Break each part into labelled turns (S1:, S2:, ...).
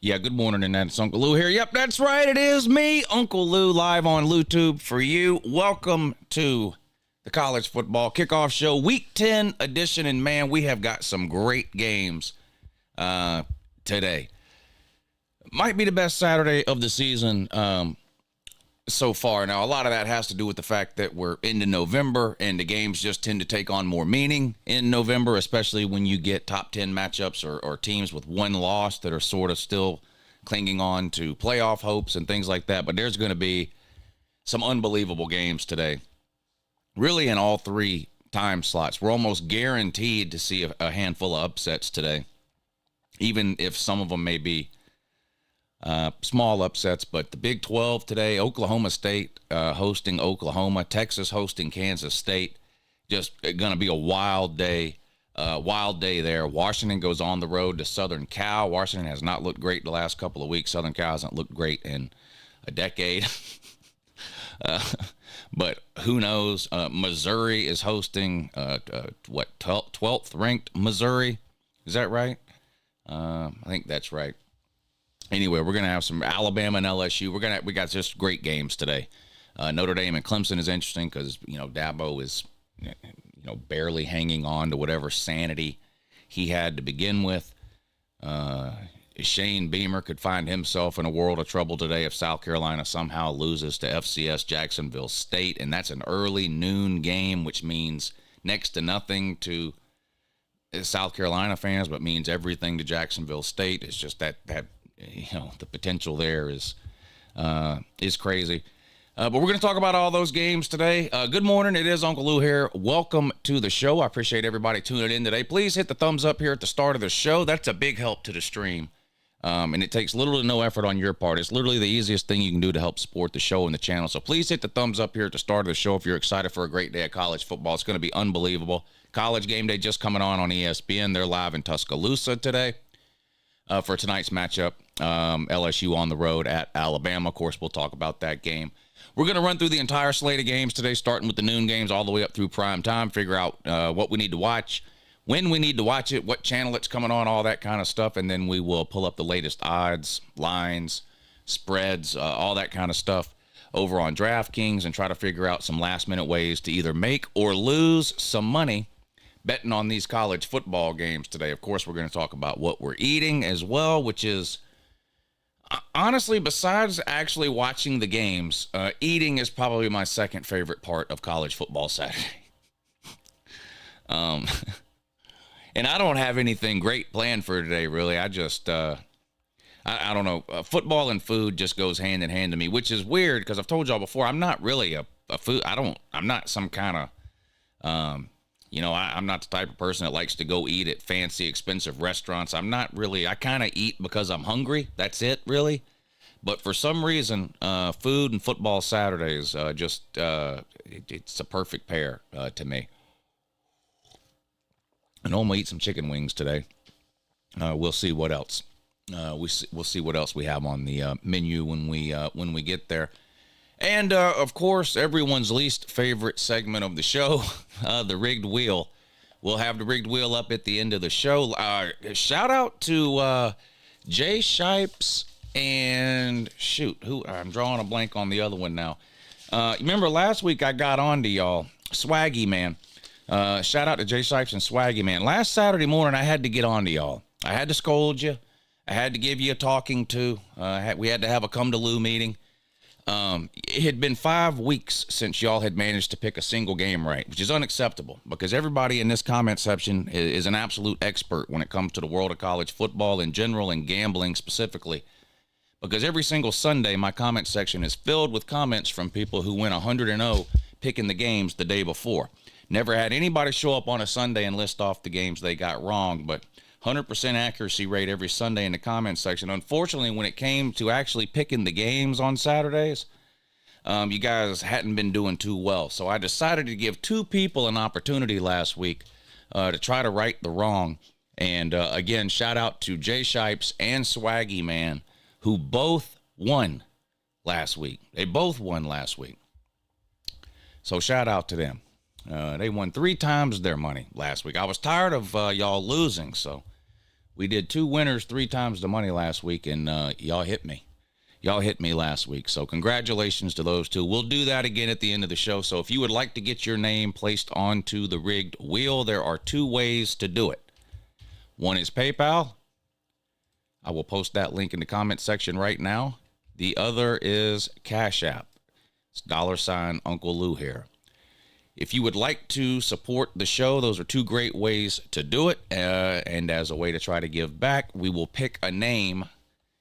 S1: Yeah, good morning, and that's Uncle Lou here. Yep, that's right. It is me, Uncle Lou, live on LouTube for you. Welcome to the College Football Kickoff Show, Week 10 edition, and man, we have got some great games today. Might be the best Saturday of the season so far. Now, a lot of that has to do with the fact that we're into November, and the games just tend to take on more meaning in November, especially when you get top 10 matchups or teams with one loss that are sort of still clinging on to playoff hopes and things like that. But there's going to be some unbelievable games today, really in all three time slots. We're almost guaranteed to see a handful of upsets today, even if some of them may be small upsets. But the Big 12 today, Oklahoma State hosting Oklahoma, Texas hosting Kansas State. Just going to be a wild day there. Washington goes on the road to Southern Cal. Washington has not looked great the last couple of weeks. Southern Cal hasn't looked great in a decade. But who knows? Missouri is hosting, 12th ranked Missouri. Is that right? I think that's right. Anyway, we're going to have some Alabama and LSU. We got just great games today. Notre Dame and Clemson is interesting because, Dabo is, barely hanging on to whatever sanity he had to begin with. Shane Beamer could find himself in a world of trouble today if South Carolina somehow loses to FCS Jacksonville State, and that's an early noon game, which means next to nothing to South Carolina fans, but means everything to Jacksonville State. It's just that the potential there is crazy. But we're going to talk about all those games today. Good morning. It is Uncle Lou here. Welcome to the show. I appreciate everybody tuning in today. Please hit the thumbs up here at the start of the show. That's a big help to the stream. And it takes little to no effort on your part. It's literally the easiest thing you can do to help support the show and the channel. So please hit the thumbs up here at the start of the show if you're excited for a great day of college football. It's going to be unbelievable. College Game Day just coming on ESPN. They're live in Tuscaloosa today for tonight's matchup. LSU on the road at Alabama. Of course, we'll talk about that game. We're going to run through the entire slate of games today, starting with the noon games all the way up through prime time, figure out what we need to watch, when we need to watch it, what channel it's coming on, all that kind of stuff, and then we will pull up the latest odds, lines, spreads, all that kind of stuff over on DraftKings and try to figure out some last-minute ways to either make or lose some money betting on these college football games today. Of course, we're going to talk about what we're eating as well, which is, honestly, besides actually watching the games, eating is probably my second favorite part of college football Saturday. And I don't have anything great planned for today, really. I just, I don't know. Football and food just goes hand in hand to me, which is weird because I've told y'all before, I'm not really a food. I'm not some kind of, I'm not the type of person that likes to go eat at fancy, expensive restaurants. I'm not really, I kind of eat because I'm hungry. That's it, really. But for some reason, food and football Saturdays, it's a perfect pair to me. I normally eat some chicken wings today. We'll see what else. We'll see what else we have on the menu when we get there. And, of course, everyone's least favorite segment of the show, the rigged wheel. We'll have the rigged wheel up at the end of the show. Shout out to Jay Shipes and, I'm drawing a blank on the other one now. Remember last week I got on to y'all, Swaggy Man. Shout out to Jay Shipes and Swaggy Man. Last Saturday morning I had to get on to y'all. I had to scold you. I had to give you a talking to. We had to have a come to Lou meeting. It had been 5 weeks since y'all had managed to pick a single game right, which is unacceptable because everybody in this comment section is an absolute expert when it comes to the world of college football in general and gambling specifically. Because every single Sunday, my comment section is filled with comments from people who went 100-0 picking the games the day before. Never had anybody show up on a Sunday and list off the games they got wrong, but 100% accuracy rate every Sunday in the comment section. Unfortunately, when it came to actually picking the games on Saturdays, you guys hadn't been doing too well. So I decided to give two people an opportunity last week to try to right the wrong. And again, shout out to Jay Shipes and Swaggy Man, who both won last week. They both won last week. So shout out to them. They won 3 times their money last week. I was tired of y'all losing, so We did 2 winners 3 times the money last week, and y'all hit me. Y'all hit me last week, so congratulations to those 2. We'll do that again at the end of the show. So if you would like to get your name placed onto the rigged wheel, there are 2 ways to do it. One is PayPal. I will post that link in the comment section right now. The other is Cash App. It's $UncleLouHere. If you would like to support the show, those are 2 great ways to do it. And as a way to try to give back, we will pick a name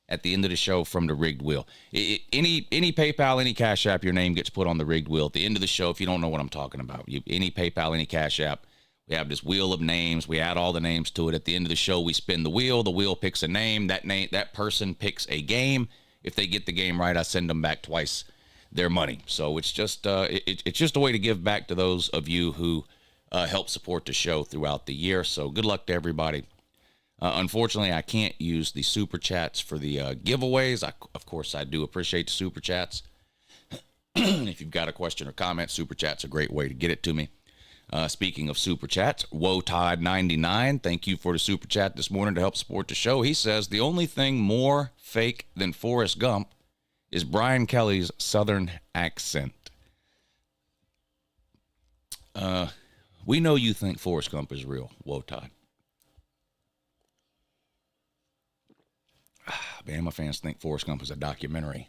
S1: at the end of the show from the rigged wheel. Any PayPal, any Cash App, your name gets put on the rigged wheel at the end of the show. If you don't know what I'm talking about, any PayPal, any Cash App, we have this wheel of names. We add all the names to it. At the end of the show, we spin the wheel. The wheel picks a name. That person picks a game. If they get the game right, I send them back twice their money. So it's just it's just a way to give back to those of you who help support the show throughout the year. So good luck to everybody. Unfortunately, I can't use the super chats for the giveaways. Of course, I do appreciate the super chats. If you've got a question or comment, super chat's a great way to get it to me. Speaking of super chats, WoTod99, thank you for the super chat this morning to help support the show. He says the only thing more fake than Forrest Gump is Brian Kelly's Southern accent. We know you think Forrest Gump is real, WoTod. Bama fans think Forrest Gump is a documentary.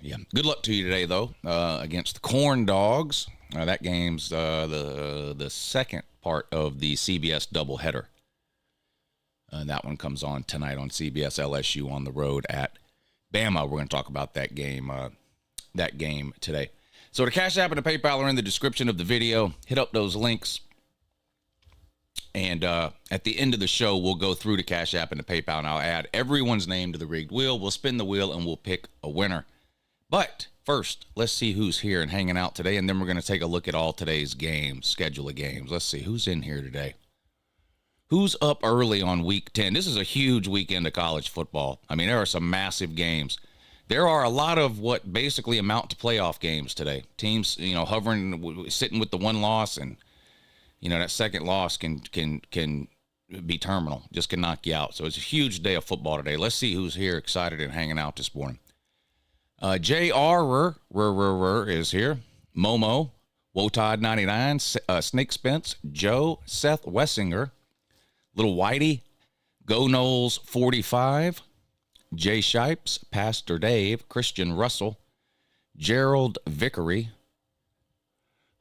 S1: Yeah. Good luck to you today, though, against the Corn Dogs. That game's the second part of the CBS doubleheader. That one comes on tonight on CBS. LSU on the road at Bama. We're going to talk about that game today. So the Cash App and the PayPal are in the description of the video. Hit up those links. And at the end of the show, we'll go through the Cash App and the PayPal, and I'll add everyone's name to the rigged wheel. We'll spin the wheel, and we'll pick a winner. But first, let's see who's here and hanging out today, and then we're going to take a look at all today's games, schedule of games. Let's see who's in here today. Who's up early on week 10? This is a huge weekend of college football. I mean, there are some massive games. There are a lot of what basically amount to playoff games today. Teams, hovering, sitting with the one loss, and that second loss can be terminal. Just can knock you out. So it's a huge day of football today. Let's see who's here, excited and hanging out this morning. J.R. is here. Momo, WoTod99, Snake Spence, Joe, Seth Wessinger, Little Whitey, Go Knowles 45, Jay Shipes, Pastor Dave, Christian Russell, Gerald Vickery.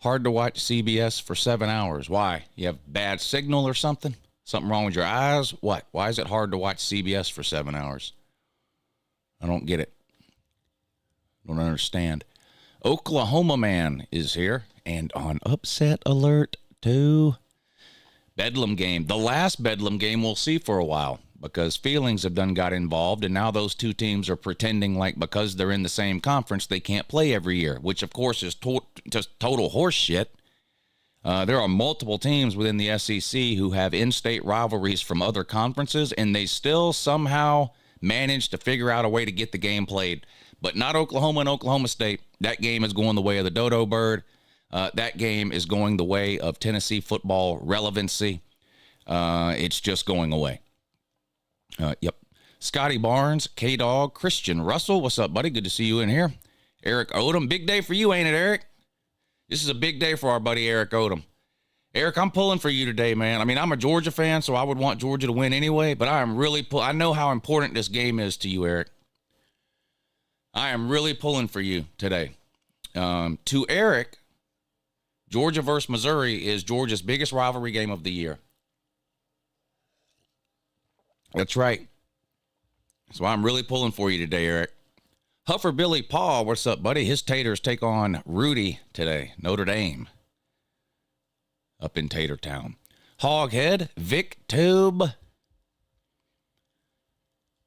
S1: Hard to watch CBS for 7 hours. Why? You have bad signal or something? Something wrong with your eyes? What? Why is it hard to watch CBS for 7 hours? I don't get it. Don't understand. Oklahoma Man is here. And on upset alert, too. Bedlam game. The last Bedlam game we'll see for a while, because feelings have done got involved, and now those 2 teams are pretending like because they're in the same conference, they can't play every year, which, of course, is just total horse shit. There are multiple teams within the SEC who have in-state rivalries from other conferences, and they still somehow manage to figure out a way to get the game played. But not Oklahoma and Oklahoma State. That game is going the way of the dodo bird. That game is going the way of Tennessee football relevancy. It's just going away. Yep. Scotty Barnes, K-Dog, Christian Russell. What's up, buddy? Good to see you in here. Eric Odom. Big day for you, ain't it, Eric? This is a big day for our buddy Eric Odom. Eric, I'm pulling for you today, man. I mean, I'm a Georgia fan, so I would want Georgia to win anyway, but I am really I know how important this game is to you, Eric. I am really pulling for you today. To Eric, Georgia versus Missouri is Georgia's biggest rivalry game of the year. That's right. So I'm really pulling for you today, Eric. Huffer Billy Paul, what's up, buddy? His Taters take on Rudy today. Notre Dame. Up in Tatertown. Hoghead, Vic Tube.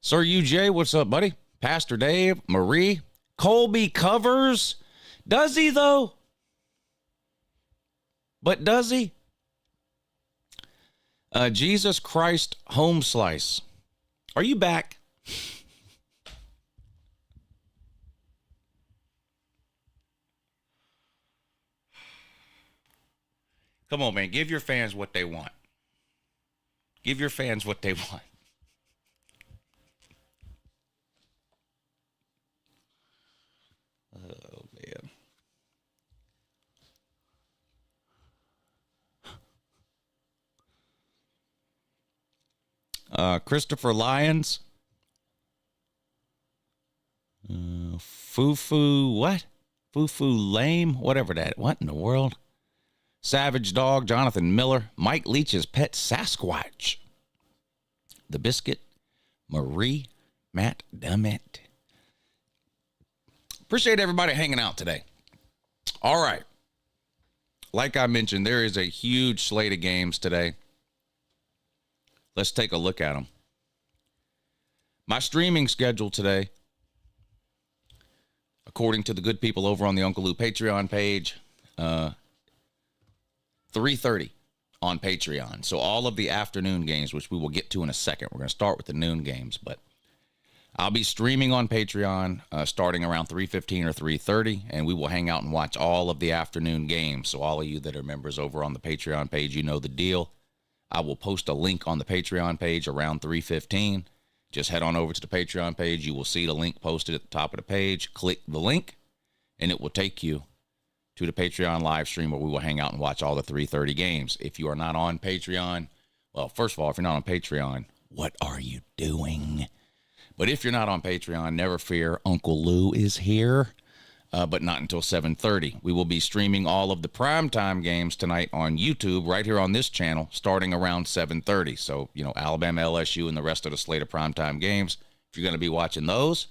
S1: Sir UJ, what's up, buddy? Pastor Dave, Marie. Colby Covers. Does he, though? But does he? Jesus Christ Home Slice. Are you back? Come on, man. Give your fans what they want. Give your fans what they want. Oh, man. Christopher Lyons. Fufu, what? Fufu Lame? Whatever that. What in the world? Savage Dog, Jonathan Miller, Mike Leach's pet Sasquatch. The Biscuit, Marie, Matt Dummett. Appreciate everybody hanging out today. All right. Like I mentioned, there is a huge slate of games today. Let's take a look at them. My streaming schedule today, according to the good people over on the Uncle Lou Patreon page, 3:30 on Patreon. So all of the afternoon games, which we will get to in a second. We're going to start with the noon games, but I'll be streaming on Patreon starting around 3:15 or 3:30, and we will hang out and watch all of the afternoon games. So all of you that are members over on the Patreon page, you know the deal. I will post a link on the Patreon page around 3:15. Just head on over to the Patreon page. You will see the link posted at the top of the page. Click the link, and it will take you to the Patreon live stream where we will hang out and watch all the 3:30 games. If you are not on Patreon, well, first of all, if you're not on Patreon, what are you doing? But if you're not on Patreon, never fear, Uncle Lou is here, but not until 7:30. We will be streaming all of the primetime games tonight on YouTube right here on this channel starting around 7:30. So, Alabama, LSU, and the rest of the slate of primetime games. If you're going to be watching those,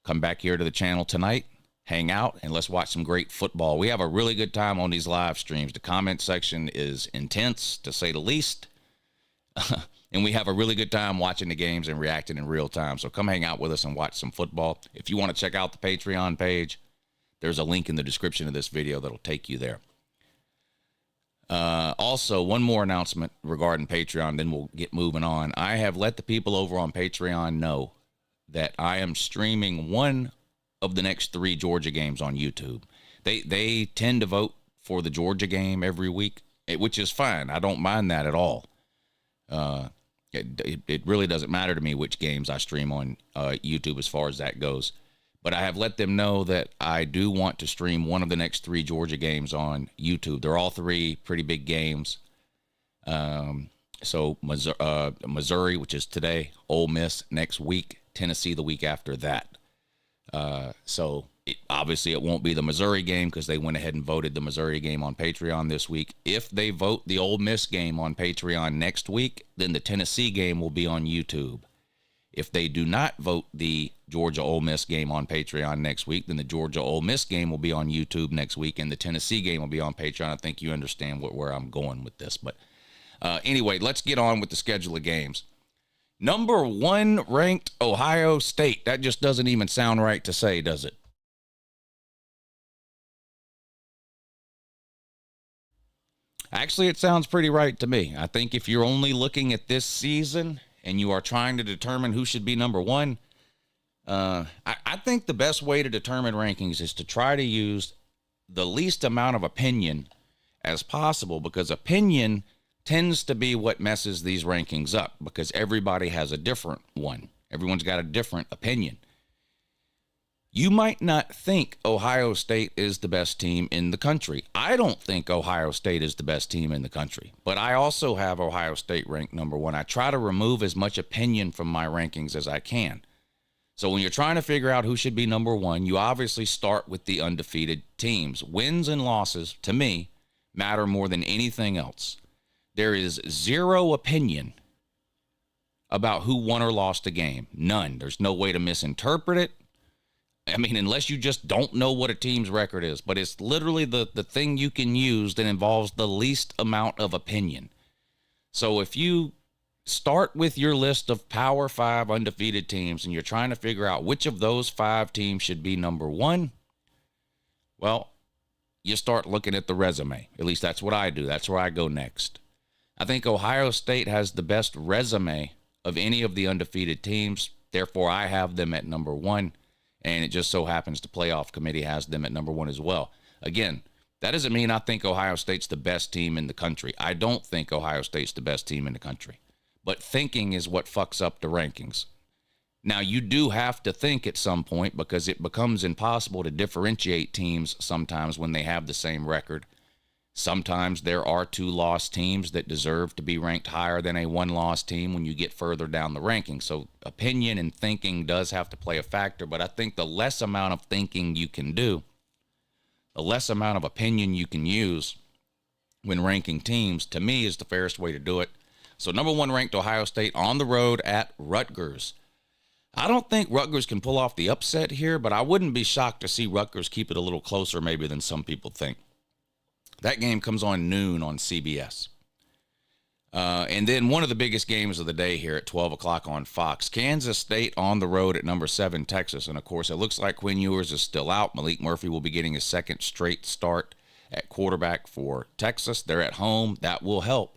S1: come back here to the channel tonight. Hang out, and let's watch some great football. We have a really good time on these live streams. The comment section is intense, to say the least. And we have a really good time watching the games and reacting in real time. So come hang out with us and watch some football. If you want to check out the Patreon page, there's a link in the description of this video that'll take you there. Also, one more announcement regarding Patreon, then we'll get moving on. I have let the people over on Patreon know that I am streaming one of the next 3 Georgia games on YouTube. They tend to vote for the Georgia game every week, which is fine. I don't mind that at all. It really doesn't matter to me which games I stream on YouTube as far as that goes. But I have let them know that I do want to stream one of the next 3 Georgia games on YouTube. They're all 3 pretty big games. So Missouri, which is today, Ole Miss next week, Tennessee the week after that. So obviously it won't be the Missouri game because they went ahead and voted the Missouri game on Patreon this week. If they vote the Ole Miss game on Patreon next week, then the Tennessee game will be on YouTube. If they do not vote the Georgia Ole Miss game on Patreon next week, then the Georgia Ole Miss game will be on YouTube next week, and the Tennessee game will be on Patreon. I think you understand where I'm going with this. But anyway, let's get on with the schedule of games. Number 1 ranked Ohio State. That just doesn't even sound right to say, does it? Actually, it sounds pretty right to me. I think if you're only looking at this season and you are trying to determine who should be number 1, I think the best way to determine rankings is to try to use the least amount of opinion as possible, because opinion tends to be what messes these rankings up, because everybody has a different one. Everyone's got a different opinion. You might not think Ohio State is the best team in the country. I don't think Ohio State is the best team in the country, but I also have Ohio State ranked number 1. I try to remove as much opinion from my rankings as I can. So when you're trying to figure out who should be number 1, you obviously start with the undefeated teams. Wins and losses, to me, matter more than anything else. There is zero opinion about who won or lost a game. None. There's no way to misinterpret it. I mean, unless you just don't know what a team's record is. But it's literally the thing you can use that involves the least amount of opinion. So if you start with your list of Power 5 undefeated teams and you're trying to figure out which of those 5 teams should be number 1, well, you start looking at the resume. At least that's what I do. That's where I go next. I think Ohio State has the best resume of any of the undefeated teams. Therefore, I have them at number 1. And it just so happens the playoff committee has them at number 1 as well. Again, that doesn't mean I think Ohio State's the best team in the country. I don't think Ohio State's the best team in the country. but thinking is what fucks up the rankings. Now, you do have to think at some point because it becomes impossible to differentiate teams sometimes when they have the same record. Sometimes there are 2-loss teams that deserve to be ranked higher than a 1-loss team when you get further down the ranking. So opinion and thinking does have to play a factor, but I think the less amount of thinking you can do, the less amount of opinion you can use when ranking teams, to me, is the fairest way to do it. So number 1 ranked Ohio State on the road at Rutgers. I don't think Rutgers can pull off the upset here, but I wouldn't be shocked to see Rutgers keep it a little closer maybe than some people think. That game comes on noon on CBS. And then one of the biggest games of the day here at 12 o'clock on Fox. Kansas State on the road at number 7, Texas. And, of course, it looks like Quinn Ewers is still out. Malik Murphy will be getting his second straight start at quarterback for Texas. They're at home. That will help.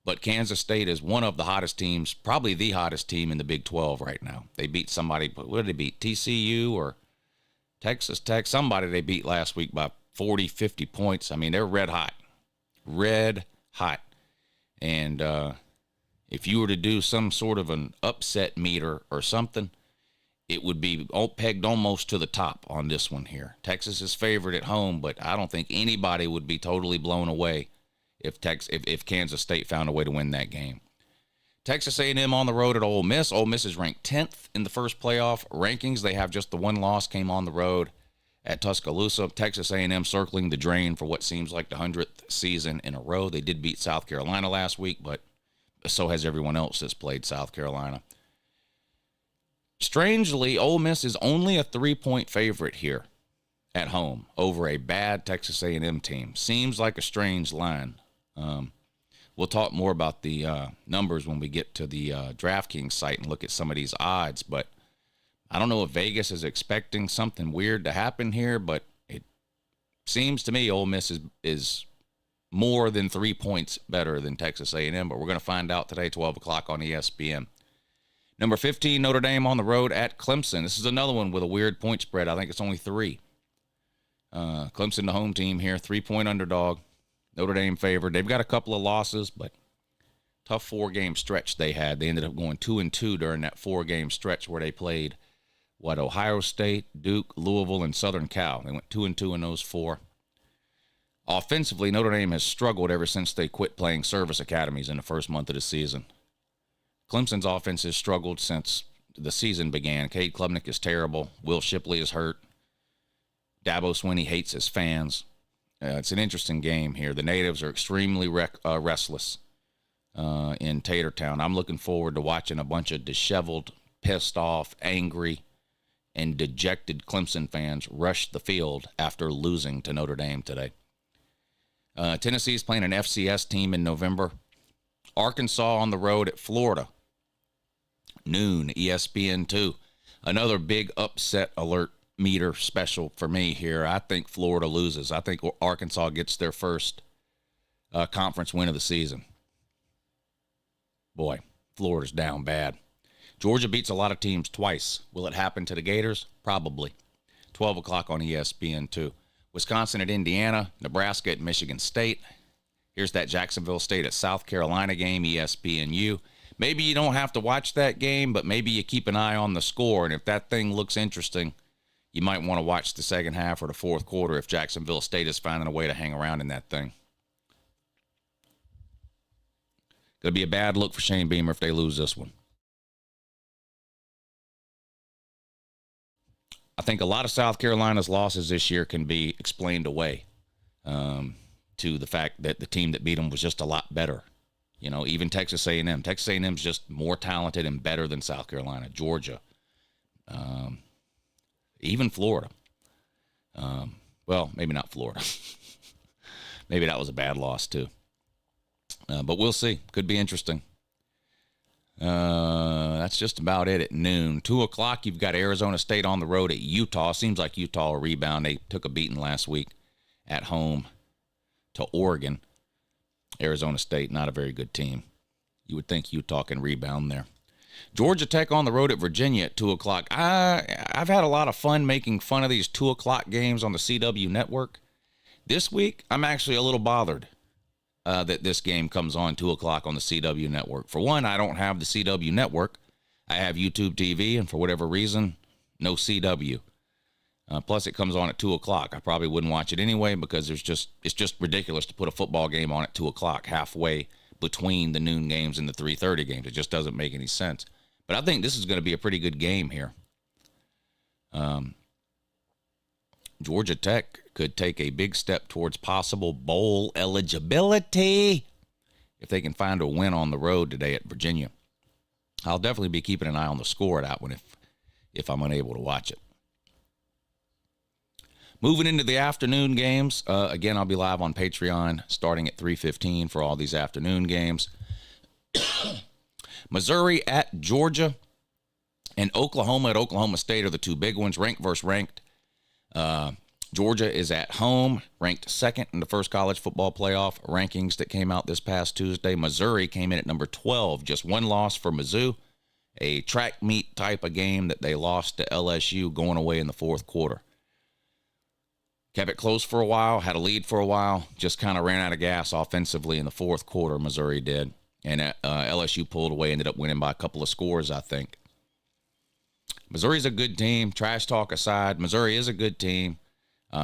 S1: But Kansas State is one of the hottest teams, probably the hottest team in the Big 12 right now. They beat somebody, what did they beat, TCU or Texas Tech? Somebody they beat last week by 40, 50 points. I mean, they're red hot. Red hot. And if you were to do some sort of an upset meter or something, it would be all pegged almost to the top on this one here. Texas is favored at home, but I don't think anybody would be totally blown away if Kansas State found a way to win that game. Texas A&M on the road at Ole Miss. Ole Miss is ranked 10th in the first playoff rankings. They have just the 1 loss, came on the road at Tuscaloosa. Texas A&M circling the drain for what seems like the 100th season in a row. They did beat South Carolina last week, but so has everyone else that's played South Carolina. Strangely, Ole Miss is only a 3-point favorite here at home over a bad Texas A&M team. Seems like a strange line. We'll talk more about the numbers when we get to the DraftKings site and look at some of these odds, but I don't know if Vegas is expecting something weird to happen here, but it seems to me Ole Miss is more than 3 points better than Texas A&M, but we're going to find out today, 12 o'clock on ESPN. Number 15, Notre Dame on the road at Clemson. This is another one with a weird point spread. I think it's only 3. Clemson, the home team here, 3-point underdog. Notre Dame favored. They've got a couple of losses, but tough 4-game stretch they had. They ended up going 2-2 during that 4-game stretch where they played, Ohio State, Duke, Louisville, and Southern Cal. They went 2-2 in those 4. Offensively, Notre Dame has struggled ever since they quit playing service academies in the first month of the season. Clemson's offense has struggled since the season began. Cade Klubnik is terrible. Will Shipley is hurt. Dabo Swinney hates his fans. It's an interesting game here. The natives are extremely restless in Tatertown. I'm looking forward to watching a bunch of disheveled, pissed off, angry, and dejected Clemson fans rush the field after losing to Notre Dame today. Tennessee's playing an FCS team in November. Arkansas on the road at Florida. Noon, ESPN2. Another big upset alert meter special for me here. I think Florida loses. I think Arkansas gets their first conference win of the season. Boy, Florida's down bad. Georgia beats a lot of teams twice. Will it happen to the Gators? Probably. 12 o'clock on ESPN2. Wisconsin at Indiana. Nebraska at Michigan State. Here's that Jacksonville State at South Carolina game, ESPNU. Maybe you don't have to watch that game, but maybe you keep an eye on the score. And if that thing looks interesting, you might want to watch the second half or the fourth quarter if Jacksonville State is finding a way to hang around in that thing. Going to be a bad look for Shane Beamer if they lose this one. I think a lot of South Carolina's losses this year can be explained away to the fact that the team that beat them was just a lot better. You know, even Texas A&M. Texas A&M is just more talented and better than South Carolina, Georgia, even Florida. Well, maybe not Florida. Maybe that was a bad loss too. But we'll see. Could be interesting. That's just about it at noon. 2 o'clock, you've got Arizona State on the road at Utah. Seems like Utah will rebound. They took a beating last week at home to Oregon. Arizona State, not a very good team. You would think Utah can rebound there. Georgia Tech on the road at Virginia at 2 o'clock. I've had a lot of fun making fun of these 2 o'clock games on the CW network. This week, I'm actually a little bothered. that this game comes on 2 o'clock on the CW network. For one, I don't have the CW network. I have YouTube TV, and for whatever reason, no CW. Plus, it comes on at 2 o'clock. I probably wouldn't watch it anyway because it's just ridiculous to put a football game on at 2 o'clock, halfway between the noon games and the 3:30 games. It just doesn't make any sense. But I think this is going to be a pretty good game here. Georgia Tech could take a big step towards possible bowl eligibility if they can find a win on the road today at Virginia. I'll definitely be keeping an eye on the score of that one if I'm unable to watch it. Moving into the afternoon games, again, I'll be live on Patreon starting at 3:15 for all these afternoon games. Missouri at Georgia and Oklahoma at Oklahoma State are the two big ones, ranked versus ranked. Georgia is at home, ranked second in the first college football playoff rankings that came out this past Tuesday. Missouri came in at number 12, just one loss for Mizzou, a track meet type of game that they lost to LSU going away in the fourth quarter. Kept it close for a while, had a lead for a while, just kind of ran out of gas offensively in the fourth quarter, Missouri did. And LSU pulled away, ended up winning by a couple of scores, I think. Missouri's a good team. Trash talk aside, Missouri is a good team.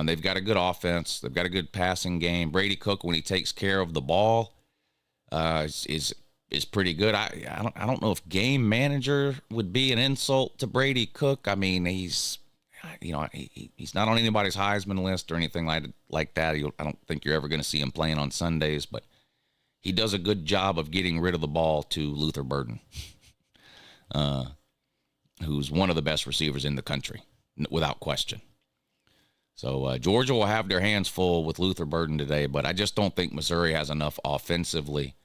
S1: They've got a good offense. They've got a good passing game. Brady Cook, when he takes care of the ball, is pretty good. I don't know if game manager would be an insult to Brady Cook. I mean, he's not on anybody's Heisman list or anything like that. I don't think you're ever going to see him playing on Sundays, but he does a good job of getting rid of the ball to Luther Burden, who's one of the best receivers in the country, without question. So Georgia will have their hands full with Luther Burden today, but I just don't think Missouri has enough offensively,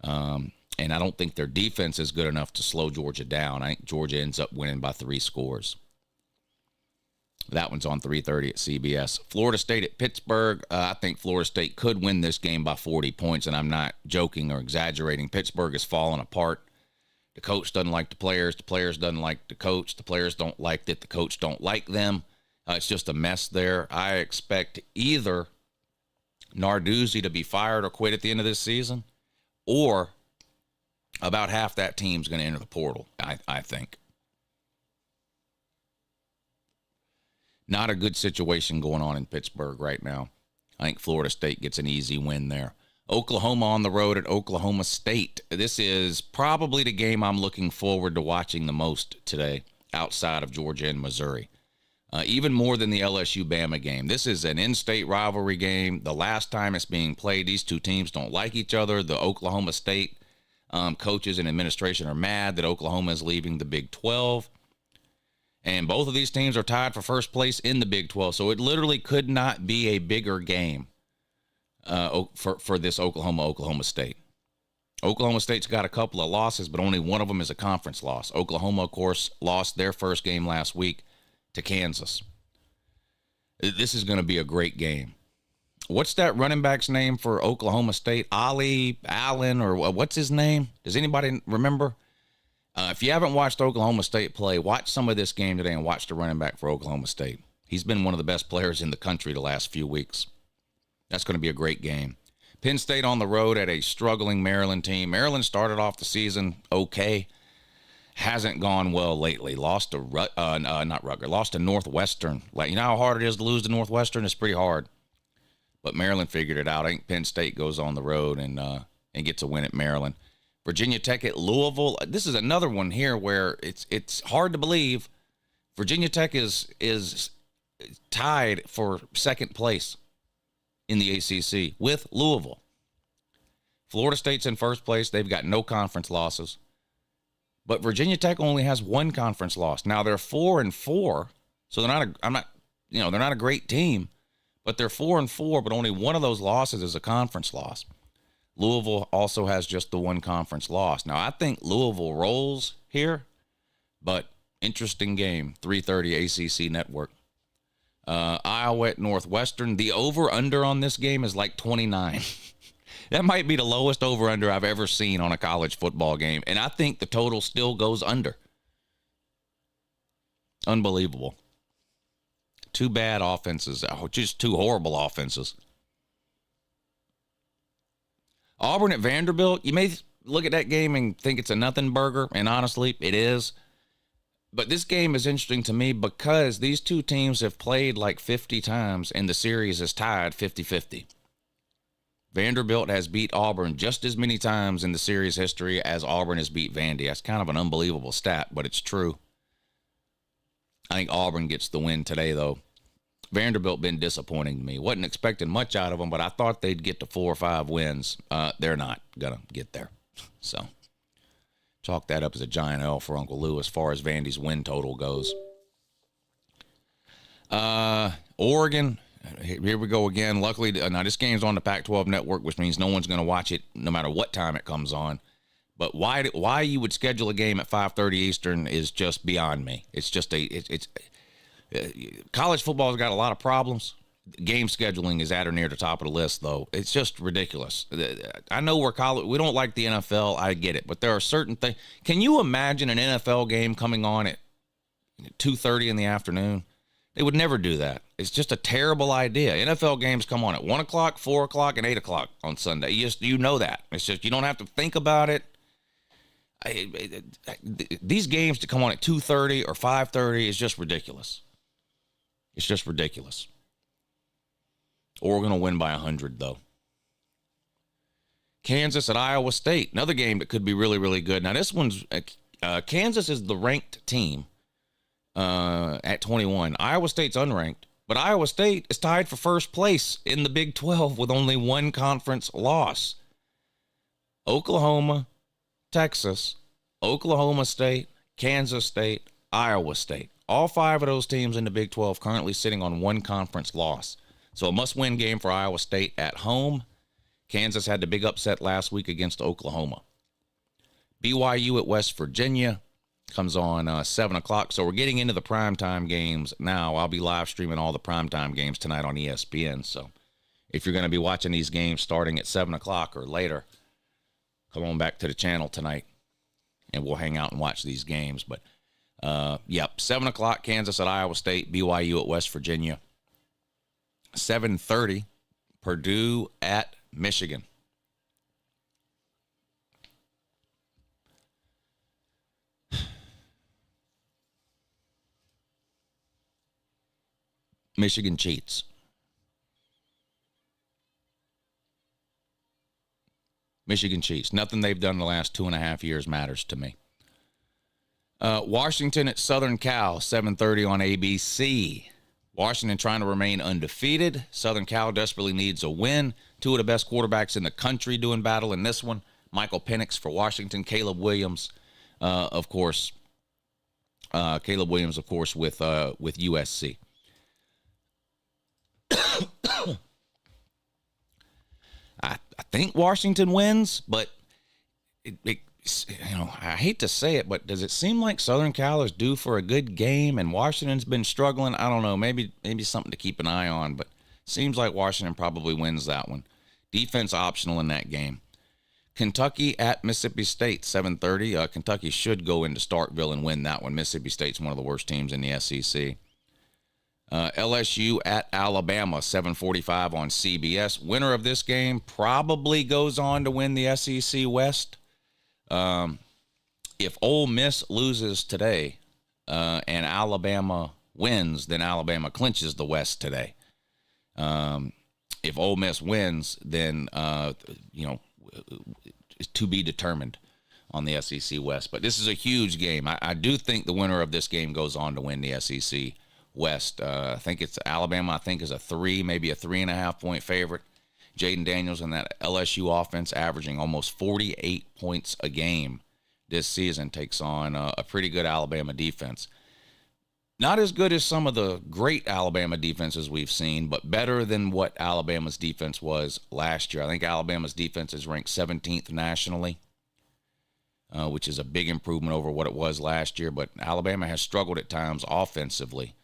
S1: and I don't think their defense is good enough to slow Georgia down. I think Georgia ends up winning by 3 scores. That one's on 3:30 at CBS. Florida State at Pittsburgh. I think Florida State could win this game by 40 points, and I'm not joking or exaggerating. Pittsburgh is falling apart. The coach doesn't like the players. The players doesn't like the coach. The players don't like that the coach don't like them. It's just a mess there. I expect either Narduzzi to be fired or quit at the end of this season, or about half that team's going to enter the portal, I think. Not a good situation going on in Pittsburgh right now. I think Florida State gets an easy win there. Oklahoma on the road at Oklahoma State. This is probably the game I'm looking forward to watching the most today outside of Georgia and Missouri. Even more than the LSU-Bama game. This is an in-state rivalry game. The last time it's being played, these two teams don't like each other. The Oklahoma State coaches and administration are mad that Oklahoma is leaving the Big 12. And both of these teams are tied for first place in the Big 12. So it literally could not be a bigger game for this Oklahoma State. Oklahoma State's got a couple of losses, but only one of them is a conference loss. Oklahoma, of course, lost their first game last week to Kansas. This is going to be a great game. What's that running back's name for Oklahoma State? Ali Allen, or what's his name? Does anybody remember? If you haven't watched Oklahoma State play, watch some of this game today and watch the running back for Oklahoma State. He's been one of the best players in the country the last few weeks. That's going to be a great game. Penn State on the road at a struggling Maryland team. Maryland started off the season okay. Hasn't gone well lately. Lost to lost to Northwestern. You know how hard it is to lose to Northwestern? It's pretty hard. But Maryland figured it out. I think Penn State goes on the road and gets a win at Maryland. Virginia Tech at Louisville. This is another one here where it's hard to believe. Virginia Tech is tied for second place in the ACC with Louisville. Florida State's in first place. They've got no conference losses. But Virginia Tech only has one conference loss. Now they're 4-4, so they're not a great team, but they're 4-4, but only one of those losses is a conference loss. Louisville also has just the one conference loss. Now, I think Louisville rolls here, but interesting game, 3:30 ACC Network. Iowa at Northwestern. The over-under on this game is like 29. That might be the lowest over-under I've ever seen on a college football game, and I think the total still goes under. Unbelievable. Two bad offenses, just two horrible offenses. Auburn at Vanderbilt, you may look at that game and think it's a nothing burger, and honestly, it is. But this game is interesting to me because these two teams have played like 50 times, and the series is tied 50-50. Vanderbilt has beat Auburn just as many times in the series history as Auburn has beat Vandy. That's kind of an unbelievable stat, but it's true. I think Auburn gets the win today, though. Vanderbilt been disappointing to me. Wasn't expecting much out of them, but I thought they'd get to 4 or 5 wins. They're not going to get there. So chalk that up as a giant L for Uncle Lou as far as Vandy's win total goes. Oregon, here we go again. Luckily, now this game's on the Pac-12 network, which means no one's going to watch it no matter what time it comes on. But why you would schedule a game at 5:30 Eastern is just beyond me. It's just college football's got a lot of problems. Game scheduling is at or near the top of the list, though. It's just ridiculous. I know we don't like the NFL. I get it, but there are certain things. Can you imagine an NFL game coming on at 2:30 in the afternoon? They would never do that. It's just a terrible idea. NFL games come on at 1 o'clock, 4 o'clock, and 8 o'clock on Sunday. You know that. It's just you don't have to think about it. These games to come on at 2:30 or 5:30 is just ridiculous. It's just ridiculous. Oregon will win by 100, though. Kansas at Iowa State, another game that could be really, really good. Now, this one's Kansas is the ranked team at 21. Iowa State's unranked, but Iowa State is tied for first place in the Big 12 with only one conference loss. Oklahoma, Texas, Oklahoma State, Kansas State, Iowa State. All 5 of those teams in the Big 12 currently sitting on one conference loss. So a must-win game for Iowa State at home. Kansas had the big upset last week against Oklahoma. BYU at West Virginia comes on 7 o'clock. So we're getting into the primetime games now. I'll be live streaming all the primetime games tonight on ESPN. So if you're going to be watching these games starting at 7 o'clock or later, come on back to the channel tonight, and we'll hang out and watch these games. But, 7 o'clock, Kansas at Iowa State, BYU at West Virginia. 7:30, Purdue at Michigan. Michigan cheats. Michigan cheats. Nothing they've done in the last 2.5 years matters to me. Washington at Southern Cal, 7:30 on ABC. Washington trying to remain undefeated. Southern Cal desperately needs a win. 2 of the best quarterbacks in the country doing battle in this one. Michael Penix for Washington. Caleb Williams, of course. Caleb Williams, of course, with USC. I think Washington wins, but I hate to say it, but does it seem like Southern Cal is due for a good game and Washington's been struggling? I don't know. Maybe something to keep an eye on, but seems like Washington probably wins that one. Defense optional in that game. Kentucky at Mississippi State, 7:30. Kentucky should go into Starkville and win that one. Mississippi State's one of the worst teams in the SEC. LSU at Alabama, 7:45 on CBS. Winner of this game probably goes on to win the SEC West. If Ole Miss loses today and Alabama wins, then Alabama clinches the West today. If Ole Miss wins, then it's to be determined on the SEC West. But this is a huge game. I do think the winner of this game goes on to win the SEC West. I think it's Alabama, I think, is a 3, maybe a 3.5 point favorite. Jaden Daniels and that LSU offense averaging almost 48 points a game this season takes on a pretty good Alabama defense. Not as good as some of the great Alabama defenses we've seen, but better than what Alabama's defense was last year. I think Alabama's defense is ranked 17th nationally, which is a big improvement over what it was last year, but Alabama has struggled at times offensively.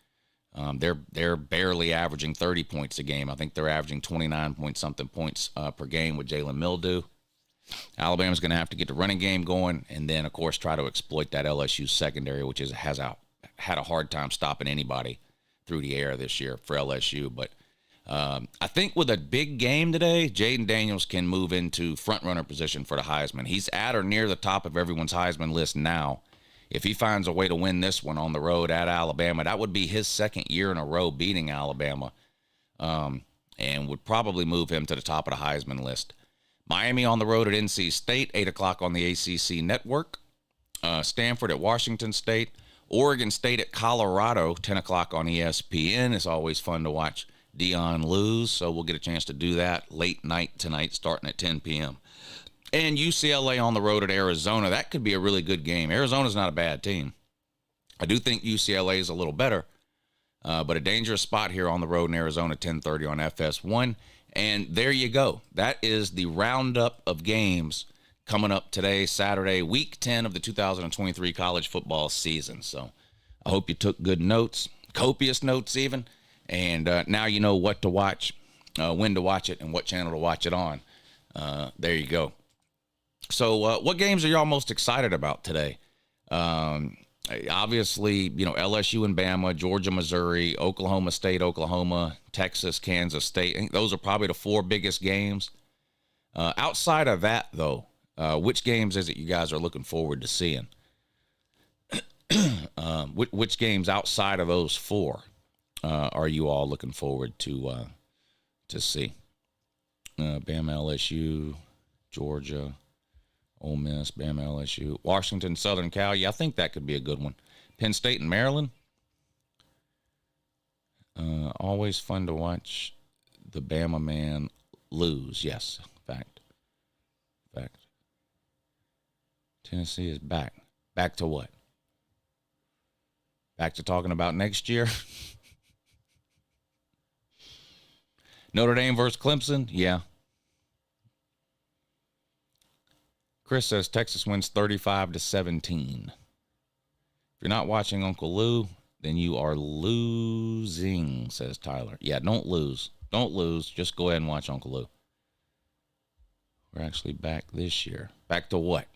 S1: They're barely averaging 30 points a game. I think they're averaging 29 point something points per game with Jalen Mildew. Alabama's going to have to get the running game going, and then of course try to exploit that LSU secondary, which had a hard time stopping anybody through the air this year for LSU. But I think with a big game today, Jaden Daniels can move into front runner position for the Heisman. He's at or near the top of everyone's Heisman list now. If he finds a way to win this one on the road at Alabama, that would be his second year in a row beating Alabama, and would probably move him to the top of the Heisman list. Miami on the road at NC State, 8 o'clock on the ACC network. Stanford at Washington State. Oregon State at Colorado, 10 o'clock on ESPN. It's always fun to watch Deion lose, so we'll get a chance to do that late night tonight starting at 10 p.m. And UCLA on the road at Arizona. That could be a really good game. Arizona's not a bad team. I do think UCLA is a little better, but a dangerous spot here on the road in Arizona, 10:30 on FS1. And there you go. That is the roundup of games coming up today, Saturday, week 10 of the 2023 college football season. So I hope you took good notes, copious notes even, and now you know what to watch, when to watch it, and what channel to watch it on. There you go. So what games are y'all most excited about today? Obviously, LSU and Bama, Georgia, Missouri, Oklahoma State, Oklahoma, Texas, Kansas State. I think those are probably the four biggest games. Outside of that, though, which games is it you guys are looking forward to seeing? Which games outside of those four are you all looking forward to see? Bama, LSU, Georgia, Ole Miss, Bama, LSU, Washington, Southern Cal. Yeah, I think that could be a good one. Penn State and Maryland. Always fun to watch the Bama man lose. Yes, fact. Tennessee is back. Back to what? Back to talking about next year? Notre Dame versus Clemson? Yeah. Chris says Texas wins 35-17. If you're not watching Uncle Lou, then you are losing, says Tyler. Yeah, don't lose. Don't lose. Just go ahead and watch Uncle Lou. We're actually back this year. Back to what?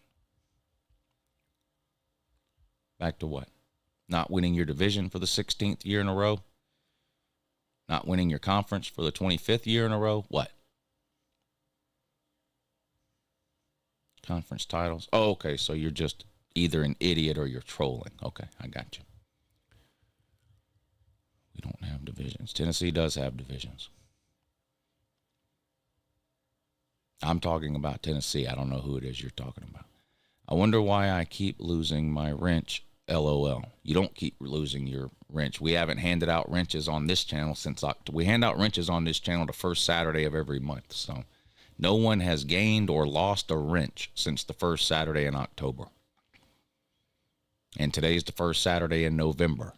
S1: Back to what? Not winning your division for the 16th year in a row? Not winning your conference for the 25th year in a row? What? Conference titles. Oh, okay. So you're just either an idiot or you're trolling. Okay, I got you. We don't have divisions. Tennessee does have divisions. I'm talking about Tennessee. I don't know who it is you're talking about. I wonder why I keep losing my wrench. LOL. You don't keep losing your wrench. We haven't handed out wrenches on this channel since October. We hand out wrenches on this channel the first Saturday of every month. So no one has gained or lost a wrench since the first Saturday in October. And today's the first Saturday in November.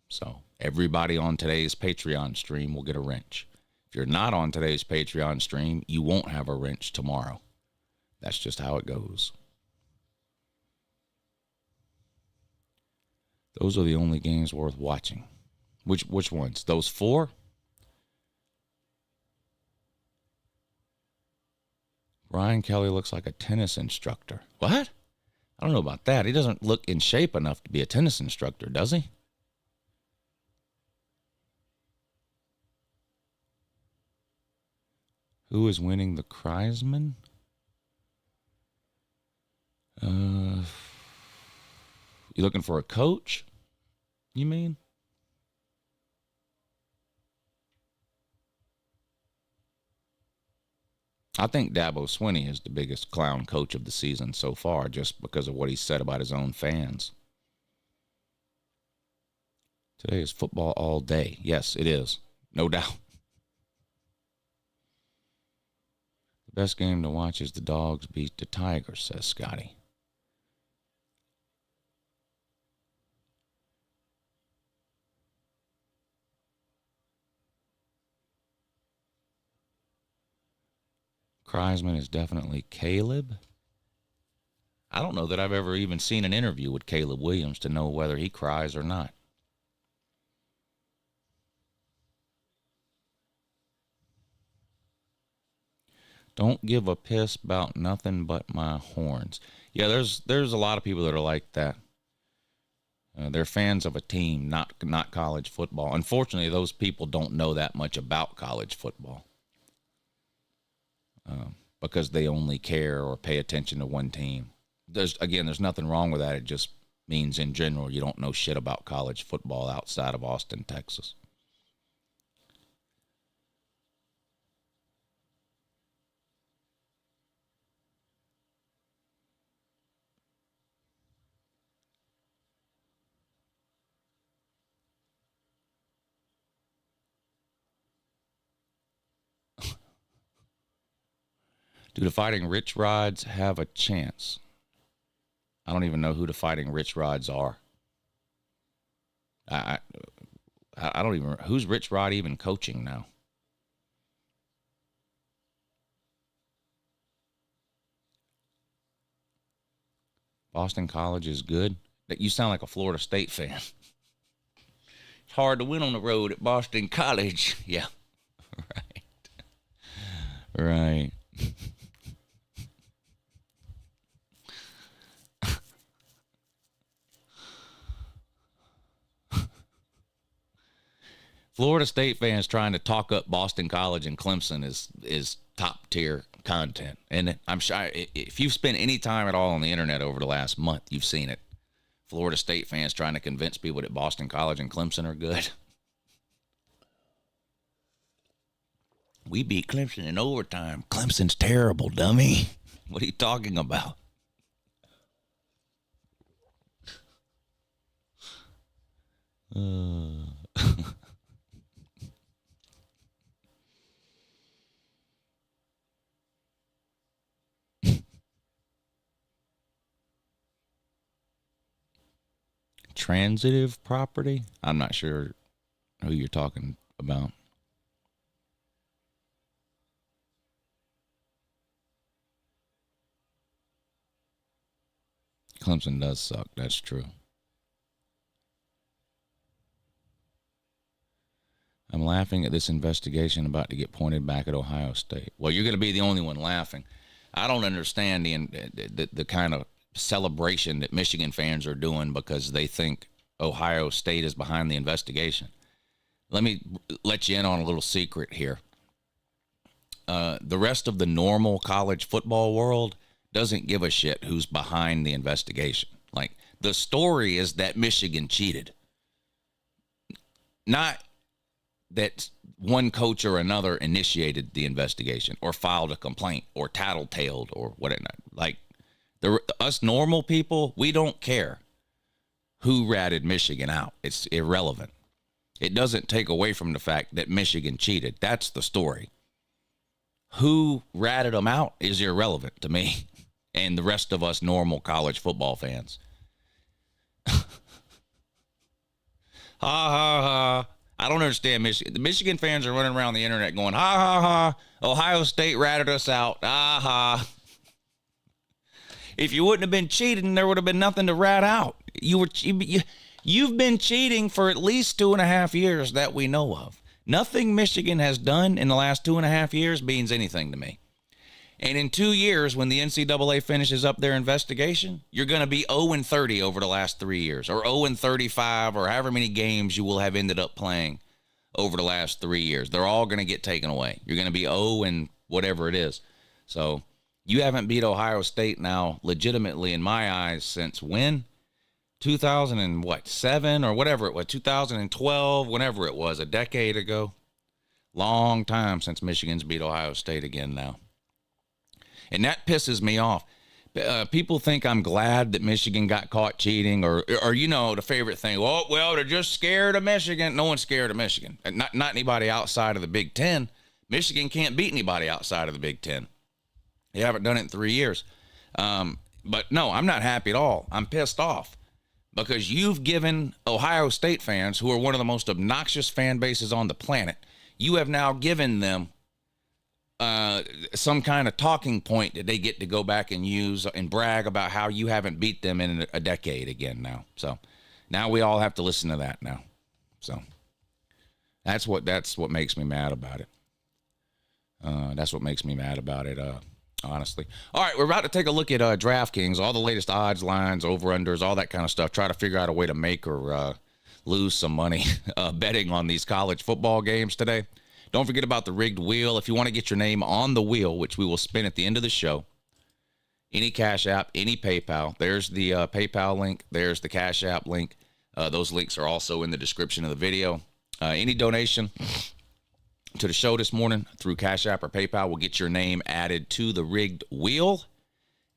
S1: So everybody on today's Patreon stream will get a wrench. If you're not on today's Patreon stream, you won't have a wrench tomorrow. That's just how it goes. Those are the only games worth watching. Which ones? Those four? Brian Kelly looks like a tennis instructor. What? I don't know about that. He doesn't look in shape enough to be a tennis instructor, does he? Who is winning the Kreisman? You looking for a coach? You mean? I think Dabo Swinney is the biggest clown coach of the season so far just because of what he said about his own fans. Today is football all day. Yes, it is. No doubt. The best game to watch is the Dogs beat the Tigers, says Scotty. Kreisman is definitely Caleb. I don't know that I've ever even seen an interview with Caleb Williams to know whether he cries or not. Don't give a piss about nothing but my horns. Yeah, there's a lot of people that are like that. They're fans of a team, not college football. Unfortunately, those people don't know that much about college football because they only care or pay attention to one team. There's nothing wrong with that. It just means in general you don't know shit about college football outside of Austin, Texas. Do the Fighting Rich Rods have a chance? I don't even know who the Fighting Rich Rods are. I don't even, who's Rich Rod even coaching now? Boston College is good. You sound like a Florida State fan. It's hard to win on the road at Boston College. Yeah, right. Florida State fans trying to talk up Boston College and Clemson is top tier content. And I'm sure if you've spent any time at all on the internet over the last month, you've seen it. Florida State fans trying to convince people that Boston College and Clemson are good. We beat Clemson in overtime. Clemson's terrible, dummy. What are you talking about? Transitive property? I'm not sure who you're talking about. Clemson does suck. That's true. I'm laughing at this investigation about to get pointed back at Ohio State. Well, you're going to be the only one laughing. I don't understand the kind of celebration that Michigan fans are doing because they think Ohio State is behind the investigation. Let me let you in on a little secret here. The rest of the normal college football world doesn't give a shit who's behind the investigation. Like, the story is that Michigan cheated. Not that one coach or another initiated the investigation or filed a complaint or tattletaled or whatever. Like, us normal people, we don't care who ratted Michigan out. It's irrelevant. It doesn't take away from the fact that Michigan cheated. That's the story. Who ratted them out is irrelevant to me and the rest of us normal college football fans. Ha ha ha. I don't understand Michigan. The Michigan fans are running around the internet going, ha ha ha. Ohio State ratted us out. Ah ha. If you wouldn't have been cheating, there would have been nothing to rat out. You've been cheating for at least 2.5 years that we know of. Nothing Michigan has done in the last 2.5 years means anything to me. And in 2 years, when the NCAA finishes up their investigation, you're going to be 0-30 over the last 3 years, or 0-35, or however many games you will have ended up playing over the last 3 years. They're all going to get taken away. You're going to be 0 and whatever it is. So you haven't beat Ohio State now legitimately in my eyes since when? 2007 or whatever it was, 2012, whenever it was, a decade ago. Long time since Michigan's beat Ohio State again now. And that pisses me off. People think I'm glad that Michigan got caught cheating or you know, the favorite thing. Well, they're just scared of Michigan. No one's scared of Michigan. Not anybody outside of the Big Ten. Michigan can't beat anybody outside of the Big Ten. They haven't done it in 3 years. But no, I'm not happy at all. I'm pissed off because you've given Ohio State fans, who are one of the most obnoxious fan bases on the planet, you have now given them some kind of talking point that they get to go back and use and brag about how you haven't beat them in a decade again now. So now we all have to listen to that now. So that's what makes me mad about it. That's what makes me mad about it. honestly. All right, we're about to take a look at DraftKings, all the latest odds, lines, over-unders, all that kind of stuff. Try to figure out a way to make or lose some money betting on these college football games today. Don't forget about the rigged wheel. If you want to get your name on the wheel, which we will spin at the end of the show, any Cash App, any PayPal, there's the PayPal link, there's the Cash App link. Those links are also in the description of the video. Any donation to the show this morning through Cash App or PayPal will get your name added to the rigged wheel.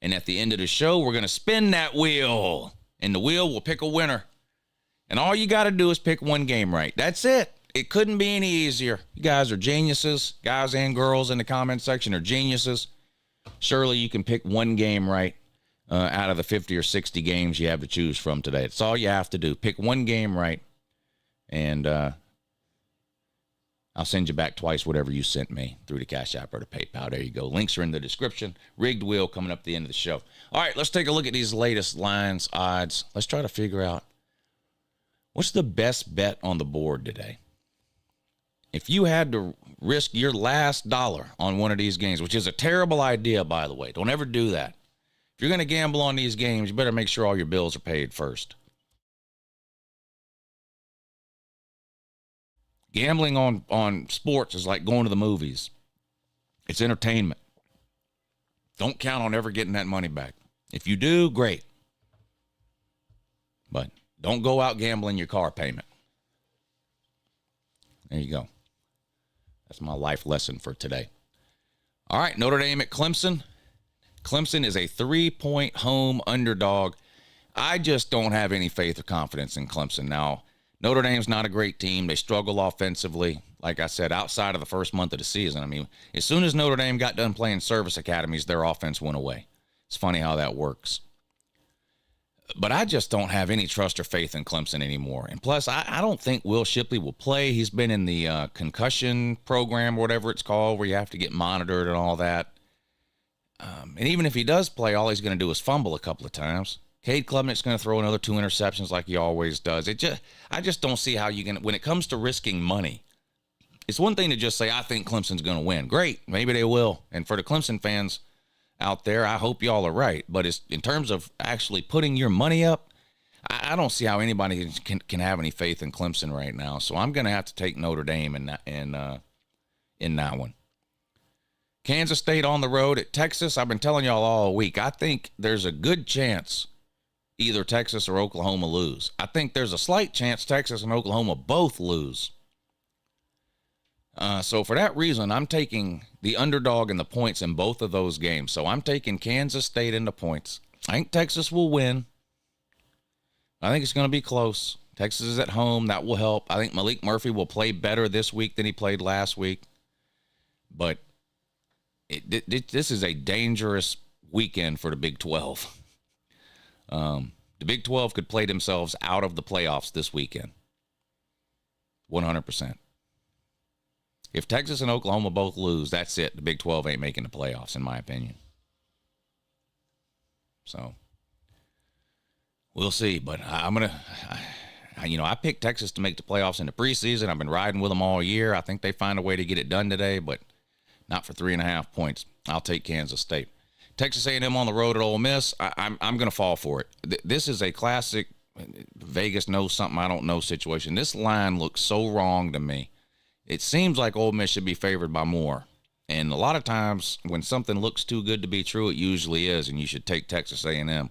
S1: And at the end of the show, we're going to spin that wheel. And the wheel will pick a winner. And all you got to do is pick one game right. That's it. It couldn't be any easier. You guys are geniuses. Guys and girls in the comment section are geniuses. Surely you can pick one game right out of the 50 or 60 games you have to choose from today. That's all you have to do. Pick one game right. And I'll send you back twice whatever you sent me through the Cash App or the PayPal. There you go. Links are in the description. Rigged wheel coming up at the end of the show. All right, let's take a look at these latest lines, odds. Let's try to figure out what's the best bet on the board today. If you had to risk your last dollar on one of these games, which is a terrible idea, by the way, don't ever do that. If you're going to gamble on these games, you better make sure all your bills are paid first. Gambling on sports is like going to the movies. It's entertainment. Don't count on ever getting that money back. If you do, great. But don't go out gambling your car payment. There you go. That's my life lesson for today. All right, Notre Dame at Clemson. Clemson is a 3-point home underdog. I just don't have any faith or confidence in Clemson. Now, Notre Dame's not a great team. They struggle offensively. Like I said, outside of the first month of the season. I mean, as soon as Notre Dame got done playing service academies, their offense went away. It's funny how that works. But I just don't have any trust or faith in Clemson anymore. And plus, I don't think Will Shipley will play. He's been in the concussion program, whatever it's called, where you have to get monitored and all that. And even if he does play, all he's going to do is fumble a couple of times. Cade Klubnik's going to throw another 2 interceptions like he always does. I just don't see how you can, when it comes to risking money, it's one thing to just say, I think Clemson's going to win. Great. Maybe they will. And for the Clemson fans out there, I hope y'all are right. But it's, in terms of actually putting your money up, I don't see how anybody can have any faith in Clemson right now. So I'm going to have to take Notre Dame in that one. Kansas State on the road at Texas. I've been telling y'all all week, I think there's a good chance either Texas or Oklahoma lose. I think there's a slight chance Texas and Oklahoma both lose. So for that reason, I'm taking the underdog and the points in both of those games. So I'm taking Kansas State in the points. I think Texas will win. I think it's going to be close. Texas is at home. That will help. I think Malik Murphy will play better this week than he played last week. But this is a dangerous weekend for the Big 12. The Big 12 could play themselves out of the playoffs this weekend. 100%. If Texas and Oklahoma both lose, that's it. The Big 12 ain't making the playoffs, in my opinion. So, we'll see. But I picked Texas to make the playoffs in the preseason. I've been riding with them all year. I think they find a way to get it done today, but not for 3.5 points. I'll take Kansas State. Texas A&M on the road at Ole Miss. I'm going to fall for it. This is a classic Vegas knows something I don't know situation. This line looks so wrong to me. It seems like Ole Miss should be favored by more. And a lot of times when something looks too good to be true, it usually is, and you should take Texas A&M.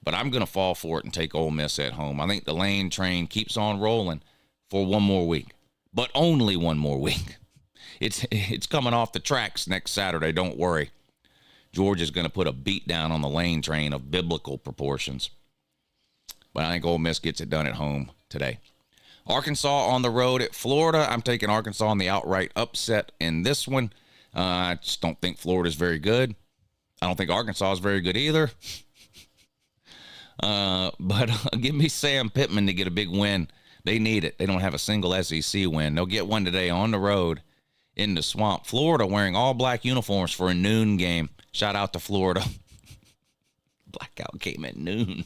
S1: But I'm going to fall for it and take Ole Miss at home. I think the Lane train keeps on rolling for one more week, but only one more week. It's coming off the tracks next Saturday, don't worry. Georgia's going to put a beat down on the Lane train of biblical proportions. But I think Ole Miss gets it done at home today. Arkansas on the road at Florida. I'm taking Arkansas on the outright upset in this one. I just don't think Florida's very good. I don't think Arkansas is very good either. But give me Sam Pittman to get a big win. They need it. They don't have a single SEC win. They'll get one today on the road in the swamp. Florida wearing all black uniforms for a noon game. Shout out to Florida. Blackout game at noon.